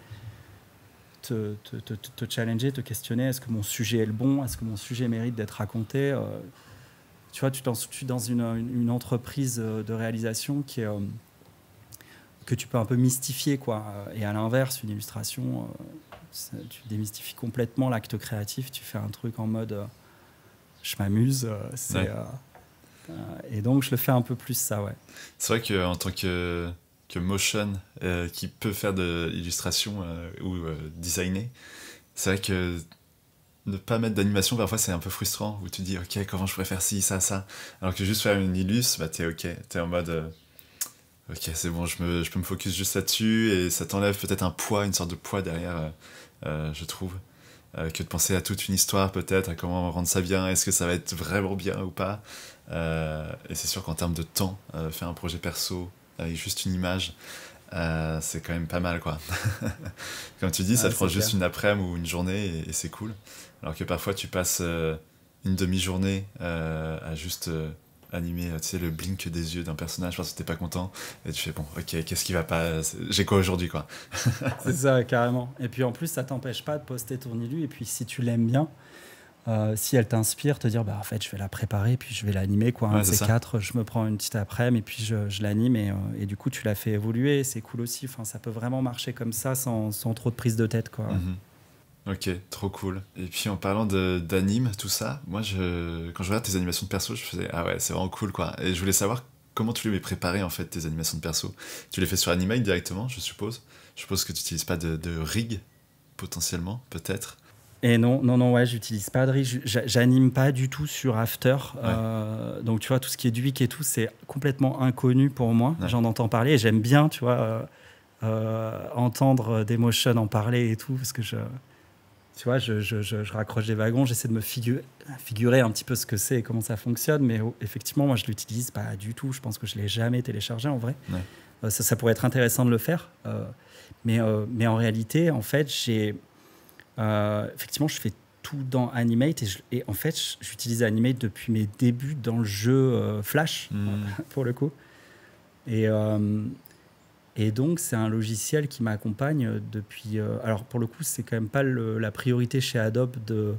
te challenger, te questionner. Est-ce que mon sujet est le bon? Est-ce que mon sujet mérite d'être raconté? Tu vois, tu es dans une entreprise de réalisation qui est, que tu peux un peu mystifier, quoi. Et à l'inverse, une illustration, tu démystifies complètement l'acte créatif. Tu fais un truc en mode je m'amuse. Et donc, je le fais un peu plus, ça, ouais. C'est vrai qu'en tant que motion qui peut faire de l'illustration ou designer, c'est vrai que ne pas mettre d'animation, parfois, c'est un peu frustrant, où tu dis, OK, comment je pourrais faire ci, ça, ça. Alors que juste faire une illus, t'es OK. T'es en mode, OK, c'est bon, je peux me focus juste là-dessus, et ça t'enlève peut-être un poids, une sorte de poids derrière, je trouve. Que de penser à toute une histoire, peut-être, à comment rendre ça bien, est-ce que ça va être vraiment bien ou pas. Et c'est sûr qu'en termes de temps, faire un projet perso avec juste une image, c'est quand même pas mal, quoi. Comme tu dis, ça te prend juste une après-midi ou une journée et c'est cool. Alors que parfois tu passes une demi-journée à juste animer, tu sais, le blink des yeux d'un personnage parce que t'es pas content et tu fais bon, OK, qu'est-ce qui va pas, j'ai quoi aujourd'hui, quoi. C'est ça, carrément. Et puis en plus, ça t'empêche pas de poster ton illu, et puis si tu l'aimes bien, si elle t'inspire, te dire en fait je vais la préparer puis je vais l'animer, quoi. Un de ces quatre, je me prends une petite après-midi et puis je l'anime, et du coup tu la fais évoluer. C'est cool aussi, enfin, ça peut vraiment marcher comme ça sans trop de prise de tête, quoi. Ok, trop cool. Et puis en parlant d'anime, tout ça, moi quand je regarde tes animations de perso, je faisais ah ouais, c'est vraiment cool, quoi. Et je voulais savoir comment tu les préparais, en fait, tes animations de perso. Tu les fais sur Animate directement, je suppose. Je suppose que tu n'utilises pas de rig, potentiellement, peut-être. Et non, ouais, j'utilise pas de rig. J'anime pas du tout sur After. Donc tu vois, tout ce qui est Duik et tout, c'est complètement inconnu pour moi. J'en entends parler et j'aime bien, tu vois, entendre Daymotion en parler et tout, parce que tu vois, je raccroche des wagons, j'essaie de me figurer un petit peu ce que c'est et comment ça fonctionne, mais effectivement, moi, je l'utilise pas du tout. Je pense que je l'ai jamais téléchargé, en vrai. Ça pourrait être intéressant de le faire, mais en réalité, en fait, effectivement, je fais tout dans Animate, et en fait, j'utilise Animate depuis mes débuts dans le jeu Flash, pour le coup. Et donc, c'est un logiciel qui m'accompagne depuis... alors, pour le coup, c'est quand même pas la priorité chez Adobe de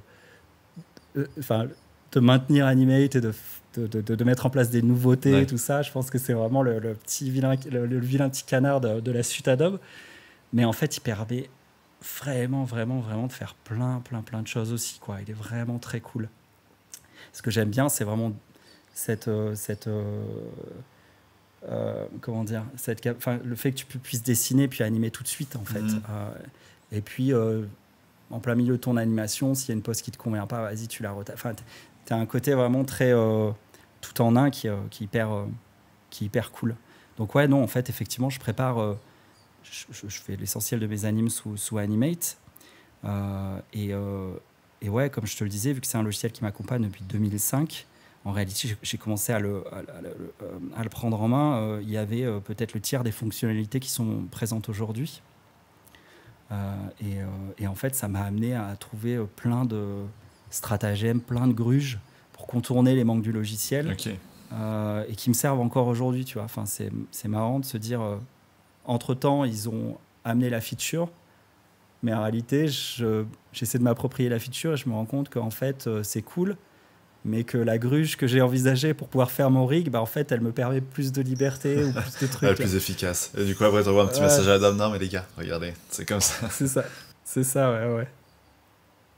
maintenir Animate et de mettre en place des nouveautés, tout ça. Je pense que c'est vraiment le vilain petit canard de la suite Adobe. Mais en fait, il permet vraiment de faire plein de choses aussi, quoi. Il est vraiment très cool. Ce que j'aime bien, c'est vraiment comment dire, le fait que tu puisses dessiner puis animer tout de suite, en fait. Et puis en plein milieu de ton animation, s'il y a une pose qui te convient pas, vas-y, tu la retapes. Enfin, as un côté vraiment très tout en un qui est hyper cool. Donc ouais, non, en fait, effectivement, je prépare... je fais l'essentiel de mes animes sous Animate. Et ouais, comme je te le disais, vu que c'est un logiciel qui m'accompagne depuis 2005, en réalité, j'ai commencé à le prendre en main. Il y avait peut-être le tiers des fonctionnalités qui sont présentes aujourd'hui. Et en fait, ça m'a amené à trouver plein de stratagèmes, plein de gruges pour contourner les manques du logiciel. Okay. Et qui me servent encore aujourd'hui, tu vois. Enfin, c'est marrant de se dire, entre-temps, ils ont amené la feature, mais en réalité, j'essaie de m'approprier la feature et je me rends compte qu'en fait, c'est cool, mais que la gruge que j'ai envisagée pour pouvoir faire mon rig, en fait, elle me permet plus de liberté ou plus de trucs. Elle est plus efficace. Et du coup, après, tu envoies un petit message à Adam. Non, mais les gars, regardez, c'est comme ça. C'est ça, ouais.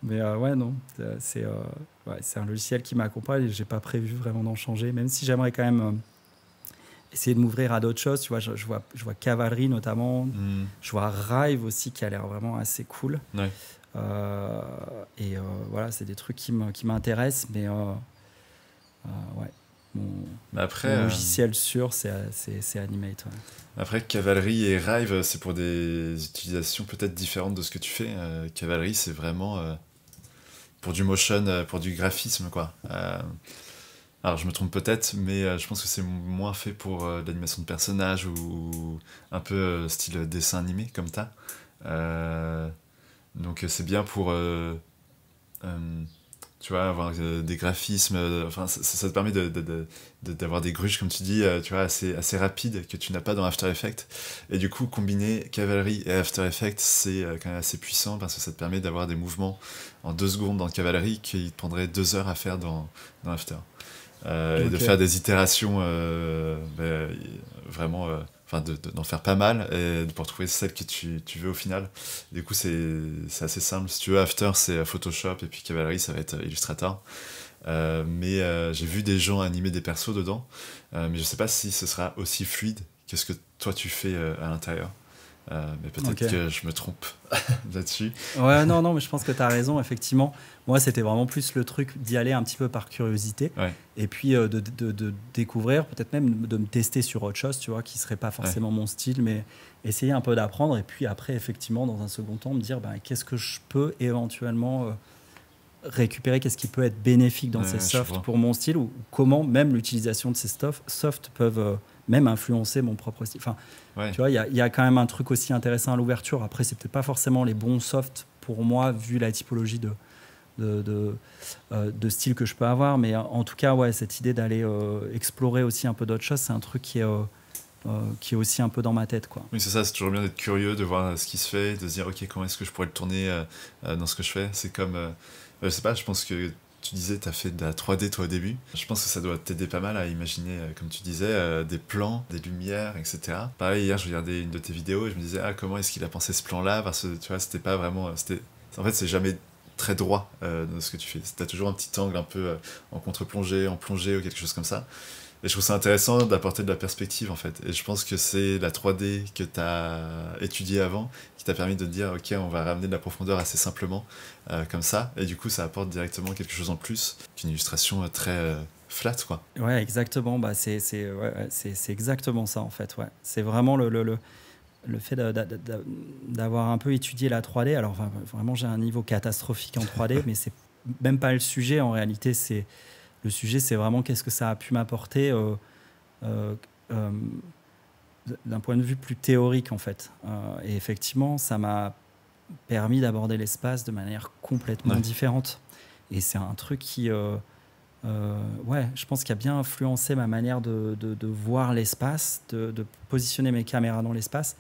Mais ouais, non, c'est un logiciel qui m'accompagne et je n'ai pas prévu vraiment d'en changer, même si j'aimerais quand même essayer de m'ouvrir à d'autres choses. Tu vois, je vois Cavalry notamment, je vois Rive aussi qui a l'air vraiment assez cool. Ouais. Et voilà, c'est des trucs qui m'intéressent, mais ouais. Mon logiciel sûr, c'est Animate. Ouais. Après, Cavalry et Rive, c'est pour des utilisations peut-être différentes de ce que tu fais. Cavalry, c'est vraiment pour du motion, pour du graphisme, quoi. Alors, je me trompe peut-être, mais je pense que c'est moins fait pour l'animation de personnages ou un peu style dessin animé, comme t'as. Donc, c'est bien pour... tu vois, avoir des graphismes, enfin, ça te permet d'avoir des gruges, comme tu dis, tu vois, assez rapides, que tu n'as pas dans After Effects. Et du coup, combiner Cavalry et After Effects, c'est quand même assez puissant, parce que ça te permet d'avoir des mouvements en 2 secondes dans Cavalry qui te prendraient 2 heures à faire dans After. Okay. Et de faire des itérations vraiment... d'en faire pas mal et pour trouver celle que tu veux au final. Du coup, c'est assez simple. Si tu veux, After, c'est Photoshop et puis Cavalry, ça va être Illustrator. Mais j'ai vu des gens animer des persos dedans, mais je sais pas si ce sera aussi fluide que ce que toi tu fais à l'intérieur. Mais peut-être que je me trompe là-dessus. Ouais, non, mais je pense que tu as raison, effectivement. Moi, c'était vraiment plus le truc d'y aller un petit peu par curiosité, et puis de découvrir, peut-être même de me tester sur autre chose, tu vois, qui serait pas forcément mon style, mais essayer un peu d'apprendre, et puis après, effectivement, dans un second temps, me dire qu'est-ce que je peux éventuellement récupérer, qu'est-ce qui peut être bénéfique dans ces softs pour mon style, ou comment même l'utilisation de ces softs peuvent... même influencer mon propre style. Enfin, tu vois, il y a quand même un truc aussi intéressant à l'ouverture. Après, c'est peut-être pas forcément les bons softs pour moi, vu la typologie de style que je peux avoir. Mais en tout cas, ouais, cette idée d'aller explorer aussi un peu d'autres choses, c'est un truc qui est aussi un peu dans ma tête, quoi. Oui, c'est ça, c'est toujours bien d'être curieux, de voir ce qui se fait, de se dire, ok, comment est-ce que je pourrais le tourner dans ce que je fais. C'est comme, je sais pas, je pense que tu disais, tu as fait de la 3D toi au début. Je pense que ça doit t'aider pas mal à imaginer, comme tu disais, des plans, des lumières, etc. Pareil, hier, je regardais une de tes vidéos et je me disais, comment est-ce qu'il a pensé ce plan-là ? Parce que tu vois, c'était pas vraiment. En fait, c'est jamais très droit dans ce que tu fais. Tu as toujours un petit angle un peu en contre-plongée, en plongée ou quelque chose comme ça. Et je trouve ça intéressant d'apporter de la perspective, en fait. Et je pense que c'est la 3D que tu as étudiée avant qui t'a permis de te dire, ok, on va ramener de la profondeur assez simplement, comme ça. Et du coup, ça apporte directement quelque chose en plus qu'une illustration très flat, quoi. Ouais, exactement. C'est exactement ça, en fait. Ouais. C'est vraiment le fait d'avoir un peu étudié la 3D. Alors, vraiment, j'ai un niveau catastrophique en 3D, mais c'est même pas le sujet. En réalité, le sujet, c'est vraiment qu'est-ce que ça a pu m'apporter d'un point de vue plus théorique, en fait. Et effectivement, ça m'a permis d'aborder l'espace de manière complètement différente. Et c'est un truc qui, je pense, qui a bien influencé ma manière de voir l'espace, de positionner mes caméras dans l'espace.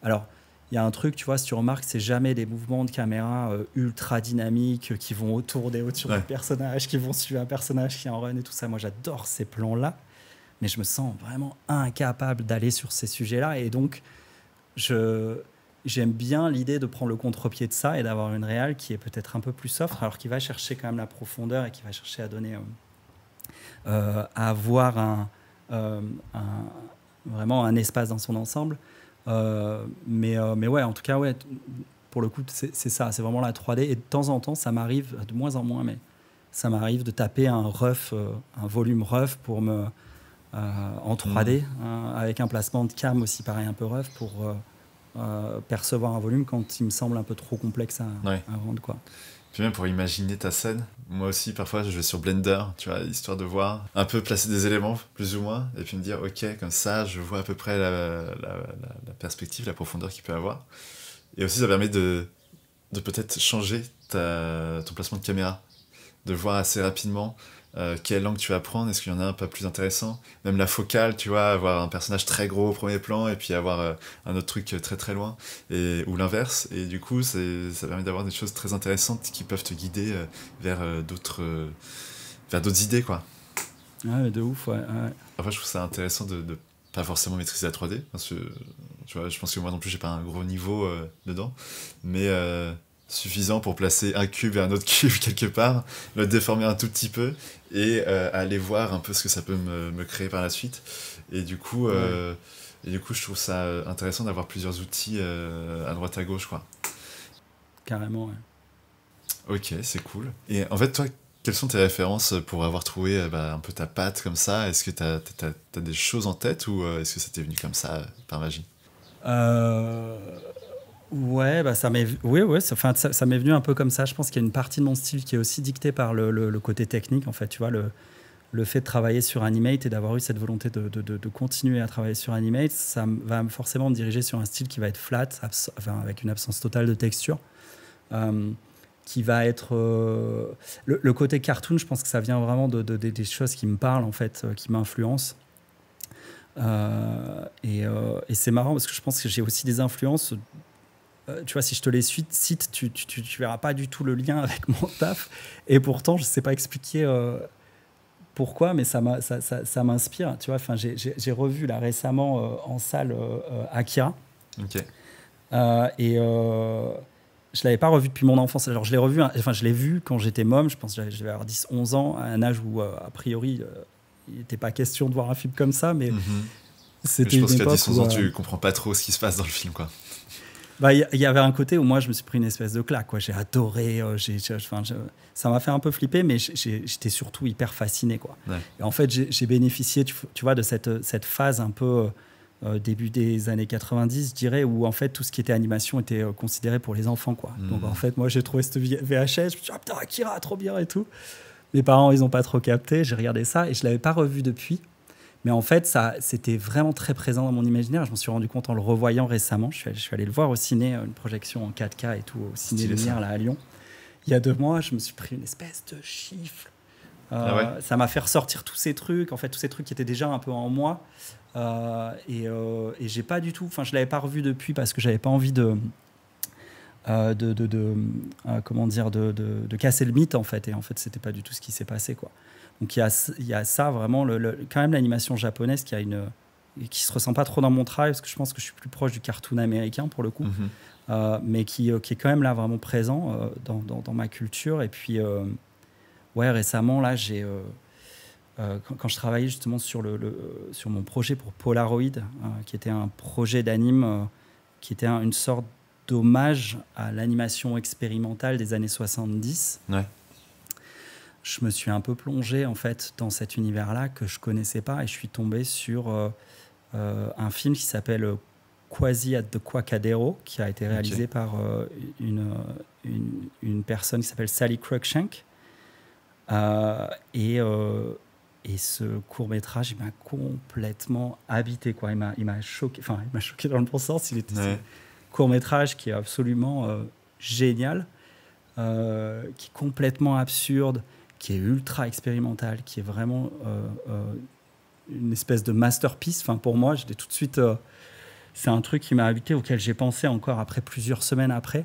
Alors, il y a un truc, tu vois, si tu remarques, c'est jamais des mouvements de caméra ultra dynamiques qui vont tourner autour du personnage, qui vont suivre un personnage qui est en run et tout ça. Moi, j'adore ces plans-là, mais je me sens vraiment incapable d'aller sur ces sujets-là. Et donc, j'aime bien l'idée de prendre le contre-pied de ça et d'avoir une réal qui est peut-être un peu plus soft, alors qui va chercher quand même la profondeur et qui va chercher à donner, à avoir vraiment un espace dans son ensemble. Mais ouais, en tout cas, ouais, pour le coup, c'est ça, c'est vraiment la 3D. Et de temps en temps, ça m'arrive, de moins en moins, mais ça m'arrive de taper un volume rough pour en 3D, avec un placement de cam aussi pareil un peu rough pour percevoir un volume quand il me semble un peu trop complexe à rendre, quoi. Puis même pour imaginer ta scène, moi aussi parfois je vais sur Blender, tu vois, histoire de voir, un peu placer des éléments plus ou moins, et puis me dire ok, comme ça je vois à peu près la perspective, la profondeur qu'il peut avoir. Et aussi ça permet de peut-être changer ton placement de caméra, de voir assez rapidement quel angle tu vas prendre, est-ce qu'il y en a un pas plus intéressant, même la focale, tu vois, avoir un personnage très gros au premier plan et puis avoir un autre truc très très loin, ou l'inverse, et du coup ça permet d'avoir des choses très intéressantes qui peuvent te guider vers d'autres idées, quoi. Ouais, de ouf, ouais. Après je trouve ça intéressant de pas forcément maîtriser la 3D, parce que tu vois, je pense que moi non plus j'ai pas un gros niveau dedans, mais suffisant pour placer un cube et un autre cube quelque part, le déformer un tout petit peu et aller voir un peu ce que ça peut me créer par la suite. Et du coup, je trouve ça intéressant d'avoir plusieurs outils à droite à gauche, quoi. Carrément, ouais. Ok, c'est cool. Et en fait, toi, quelles sont tes références pour avoir trouvé un peu ta patte comme ça? Est-ce que t'as des choses en tête ou est-ce que ça t'est venu comme ça par magie? Ouais, bah ça m'est venu un peu comme ça. Je pense qu'il y a une partie de mon style qui est aussi dictée par le côté technique, en fait. Tu vois, le fait de travailler sur Animate et d'avoir eu cette volonté de continuer à travailler sur Animate, ça va forcément me diriger sur un style qui va être flat, avec une absence totale de texture. Qui va être... le côté cartoon, je pense que ça vient vraiment des choses qui me parlent, en fait, qui m'influencent. Et c'est marrant parce que je pense que j'ai aussi des influences... tu vois, si je te les cite, tu verras pas du tout le lien avec mon taf. Et pourtant, je sais pas expliquer pourquoi, mais ça m'inspire. Tu vois, enfin, j'ai revu là récemment en salle Akira. Ok. Et je l'avais pas revu depuis mon enfance. Alors, je l'ai vu quand j'étais môme. Je pense que j'avais avoir 10-11 ans, à un âge où, a priori, il n'était pas question de voir un film comme ça. Mais c'était je pense qu'à 10-11 ans, tu comprends pas trop ce qui se passe dans le film, quoi. Bah, y avait un côté où moi je me suis pris une espèce de claque, quoi. J'ai adoré, ça m'a fait un peu flipper, mais j'étais surtout hyper fasciné, quoi. Ouais. Et en fait j'ai bénéficié tu vois de cette phase un peu début des années 90, je dirais, où en fait tout ce qui était animation était considéré pour les enfants, quoi. Donc en fait moi j'ai trouvé cette VHS, je me suis dit ah putain Akira trop bien et tout. Mes parents ils ont pas trop capté, j'ai regardé ça et je l'avais pas revu depuis. Mais en fait, c'était vraiment très présent dans mon imaginaire. Je m'en suis rendu compte en le revoyant récemment. Je suis allé le voir au ciné, une projection en 4K et tout, au Ciné Lumière, là, à Lyon. Il y a 2 mois, je me suis pris une espèce de gifle. Ça m'a fait ressortir tous ces trucs, en fait, tous ces trucs qui étaient déjà un peu en moi. Et j'ai pas du tout... Enfin, je l'avais pas revu depuis parce que j'avais pas envie de casser le mythe, en fait. Et en fait, c'était pas du tout ce qui s'est passé, quoi. Donc il y a ça vraiment, quand même l'animation japonaise qui se ressent pas trop dans mon travail parce que je pense que je suis plus proche du cartoon américain pour le coup, mais qui est quand même là vraiment présent dans ma culture. Et puis récemment là quand je travaillais justement sur mon projet pour Polaroid, qui était un projet d'anime qui était une sorte d'hommage à l'animation expérimentale des années 70. Ouais. Je me suis un peu plongé en fait dans cet univers-là que je connaissais pas et je suis tombé sur un film qui s'appelle Quasi at the Quacadero, qui a été réalisé par une personne qui s'appelle Sally Cruikshank. Et ce court-métrage, il m'a complètement habité, quoi. Il m'a choqué, enfin il m'a choqué dans le bon sens. Il était un court-métrage qui est absolument génial, qui est complètement absurde, qui est ultra expérimental, qui est vraiment une espèce de masterpiece. Enfin, pour moi, j'étais tout de suite... c'est un truc qui m'a habité, auquel j'ai pensé encore plusieurs semaines après,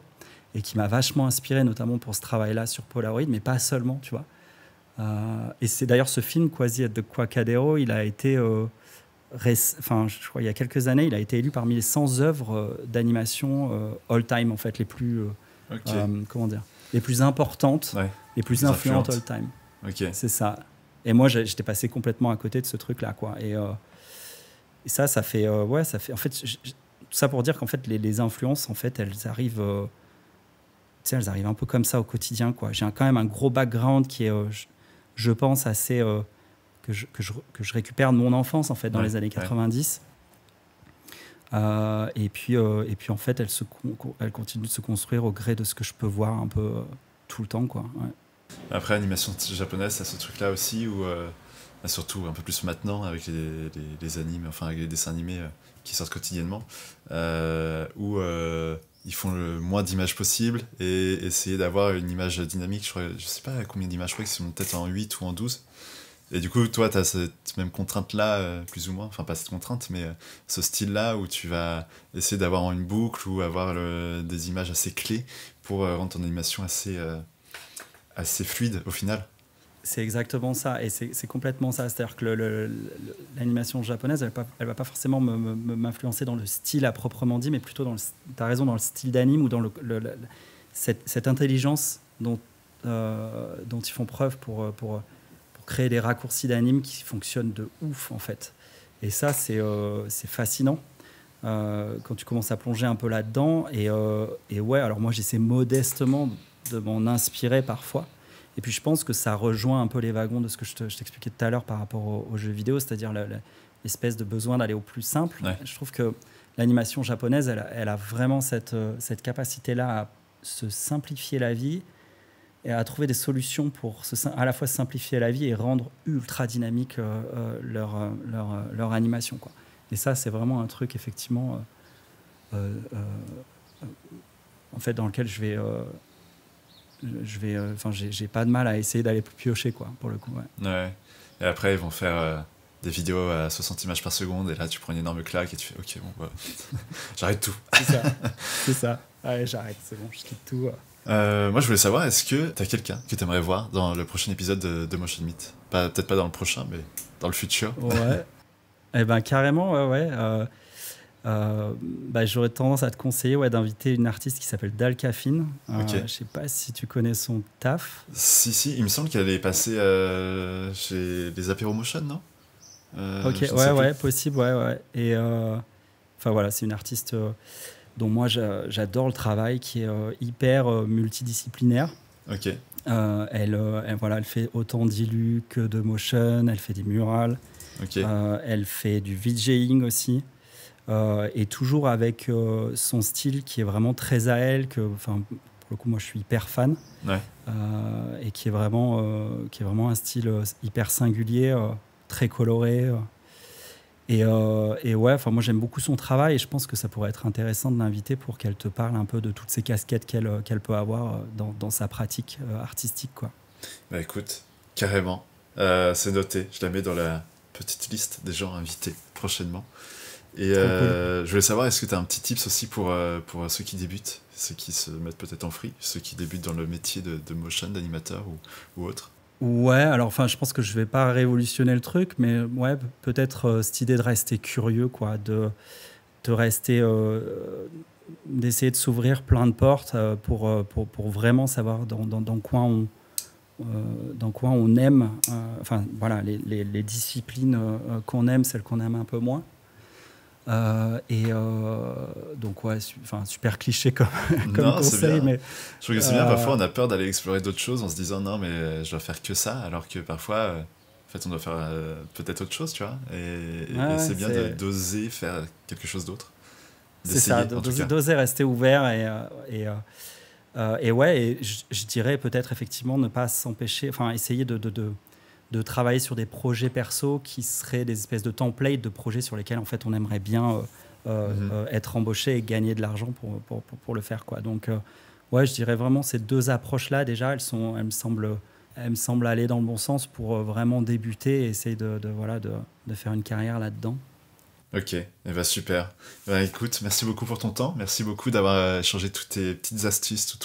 et qui m'a vachement inspiré, notamment pour ce travail-là sur Polaroid, mais pas seulement, tu vois. Et c'est d'ailleurs ce film, Quasi at the Quacadero, il a été... je crois il y a quelques années, il a été élu parmi les 100 œuvres d'animation all-time, en fait, les plus... les plus importantes, les plus influentes all time. C'est ça. Et moi, j'étais passé complètement à côté de ce truc-là, quoi. Et ça fait, ça fait. En fait, tout ça pour dire qu'en fait, les influences, en fait, elles arrivent. elles arrivent un peu comme ça au quotidien, quoi. J'ai quand même un gros background qui est, je pense, assez que je récupère de mon enfance en fait dans les années 90. Et puis en fait, elle continue de se construire au gré de ce que je peux voir un peu tout le temps, quoi. Ouais. Après, l'animation japonaise, ça ce truc-là aussi où surtout un peu plus maintenant avec les animes, enfin avec les dessins animés qui sortent quotidiennement, où ils font le moins d'images possible et essayer d'avoir une image dynamique. Je sais pas combien d'images, je crois que c'est peut-être en 8 ou en 12. Et du coup, toi, tu as cette même contrainte-là, plus ou moins, enfin pas cette contrainte, mais ce style-là où tu vas essayer d'avoir une boucle ou avoir des images assez clés pour rendre ton animation assez fluide au final. C'est exactement ça, et c'est complètement ça. C'est-à-dire que l'animation japonaise, elle va pas forcément m'influencer dans le style à proprement dit, mais plutôt t'as raison, dans le style d'anime ou dans cette intelligence dont ils font preuve pour créer des raccourcis d'anime qui fonctionnent de ouf, en fait. Et ça, c'est fascinant quand tu commences à plonger un peu là-dedans. Et ouais, alors moi, j'essaie modestement de m'en inspirer parfois. Et puis je pense que ça rejoint un peu les wagons de ce que je t'expliquais tout à l'heure par rapport aux jeux vidéo, c'est-à-dire l'espèce de besoin d'aller au plus simple. Ouais. Je trouve que l'animation japonaise, elle a vraiment cette capacité-là à se simplifier la vie et à trouver des solutions pour à la fois simplifier la vie et rendre ultra dynamique leur animation, quoi. Et ça, c'est vraiment un truc, effectivement, en fait, dans lequel j'ai pas de mal à essayer d'aller piocher, quoi, pour le coup. Ouais. Et après, ils vont faire des vidéos à 60 images par seconde, et là, tu prends une énorme claque et tu fais OK, bon, bah, j'arrête tout. C'est ça. Ouais, j'arrête, c'est bon, je quitte tout. Moi, je voulais savoir, est-ce que tu as quelqu'un que tu aimerais voir dans le prochain épisode de Motion Meet? Peut-être pas dans le prochain, mais dans le futur. Ouais. Eh ben, carrément, ouais. J'aurais tendance à te conseiller d'inviter une artiste qui s'appelle Dalcafine. Okay. Je sais pas si tu connais son taf. Si, il me semble qu'elle est passée chez les Apéro Motion, non? Ok, ouais, possible, ouais. Et voilà, c'est une artiste dont moi j'adore le travail, qui est hyper multidisciplinaire. Ok. Elle fait autant d'illus que de motion, elle fait des murales, okay. Elle fait du VJing aussi. Et toujours avec son style qui est vraiment très à elle, pour le coup moi je suis hyper fan, ouais. Et qui est vraiment un style hyper singulier, très coloré, et ouais, moi j'aime beaucoup son travail et je pense que ça pourrait être intéressant de l'inviter pour qu'elle te parle un peu de toutes ces casquettes qu'elle peut avoir dans sa pratique artistique, quoi. Bah écoute, carrément, c'est noté, je la mets dans la petite liste des gens invités prochainement. Et cool. Je voulais savoir, est-ce que tu as un petit tips aussi pour ceux qui débutent, ceux qui se mettent peut-être en free, ceux qui débutent dans le métier de motion, d'animateur ou autre? Ouais, alors je pense que je vais pas révolutionner le truc, mais ouais, peut-être cette idée de rester curieux, quoi, de rester, d'essayer de s'ouvrir plein de portes pour vraiment savoir dans quoi on aime, voilà, les disciplines qu'on aime, celles qu'on aime un peu moins. Donc ouais, super cliché comme conseil, mais je trouve que c'est bien. Parfois on a peur d'aller explorer d'autres choses en se disant non mais je dois faire que ça, alors que parfois en fait on doit faire peut-être autre chose, tu vois, et c'est bien d'oser faire quelque chose d'autre, c'est ça, d'oser rester ouvert et ouais, et je dirais peut-être effectivement ne pas s'empêcher, essayer de travailler sur des projets perso qui seraient des espèces de templates de projets sur lesquels en fait on aimerait bien être embauché et gagner de l'argent pour le faire, quoi. Donc ouais, je dirais vraiment ces deux approches là déjà, elles me semblent aller dans le bon sens pour vraiment débuter et essayer de faire une carrière là-dedans. Ok, super. Écoute, merci beaucoup pour ton temps, merci beaucoup d'avoir échangé toutes tes petites astuces, tout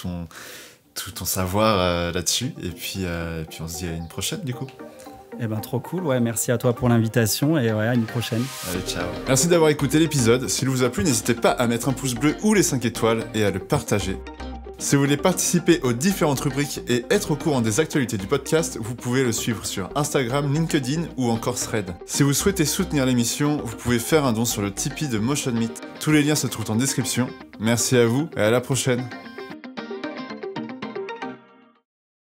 ton savoir là-dessus, et puis on se dit à une prochaine du coup. Trop cool, ouais, merci à toi pour l'invitation et ouais, à une prochaine. Allez, ciao. Merci d'avoir écouté l'épisode. S'il vous a plu, n'hésitez pas à mettre un pouce bleu ou les 5 étoiles et à le partager. Si vous voulez participer aux différentes rubriques et être au courant des actualités du podcast, vous pouvez le suivre sur Instagram, LinkedIn ou encore Thread. Si vous souhaitez soutenir l'émission, vous pouvez faire un don sur le Tipeee de Motion Meet. Tous les liens se trouvent en description. Merci à vous et à la prochaine.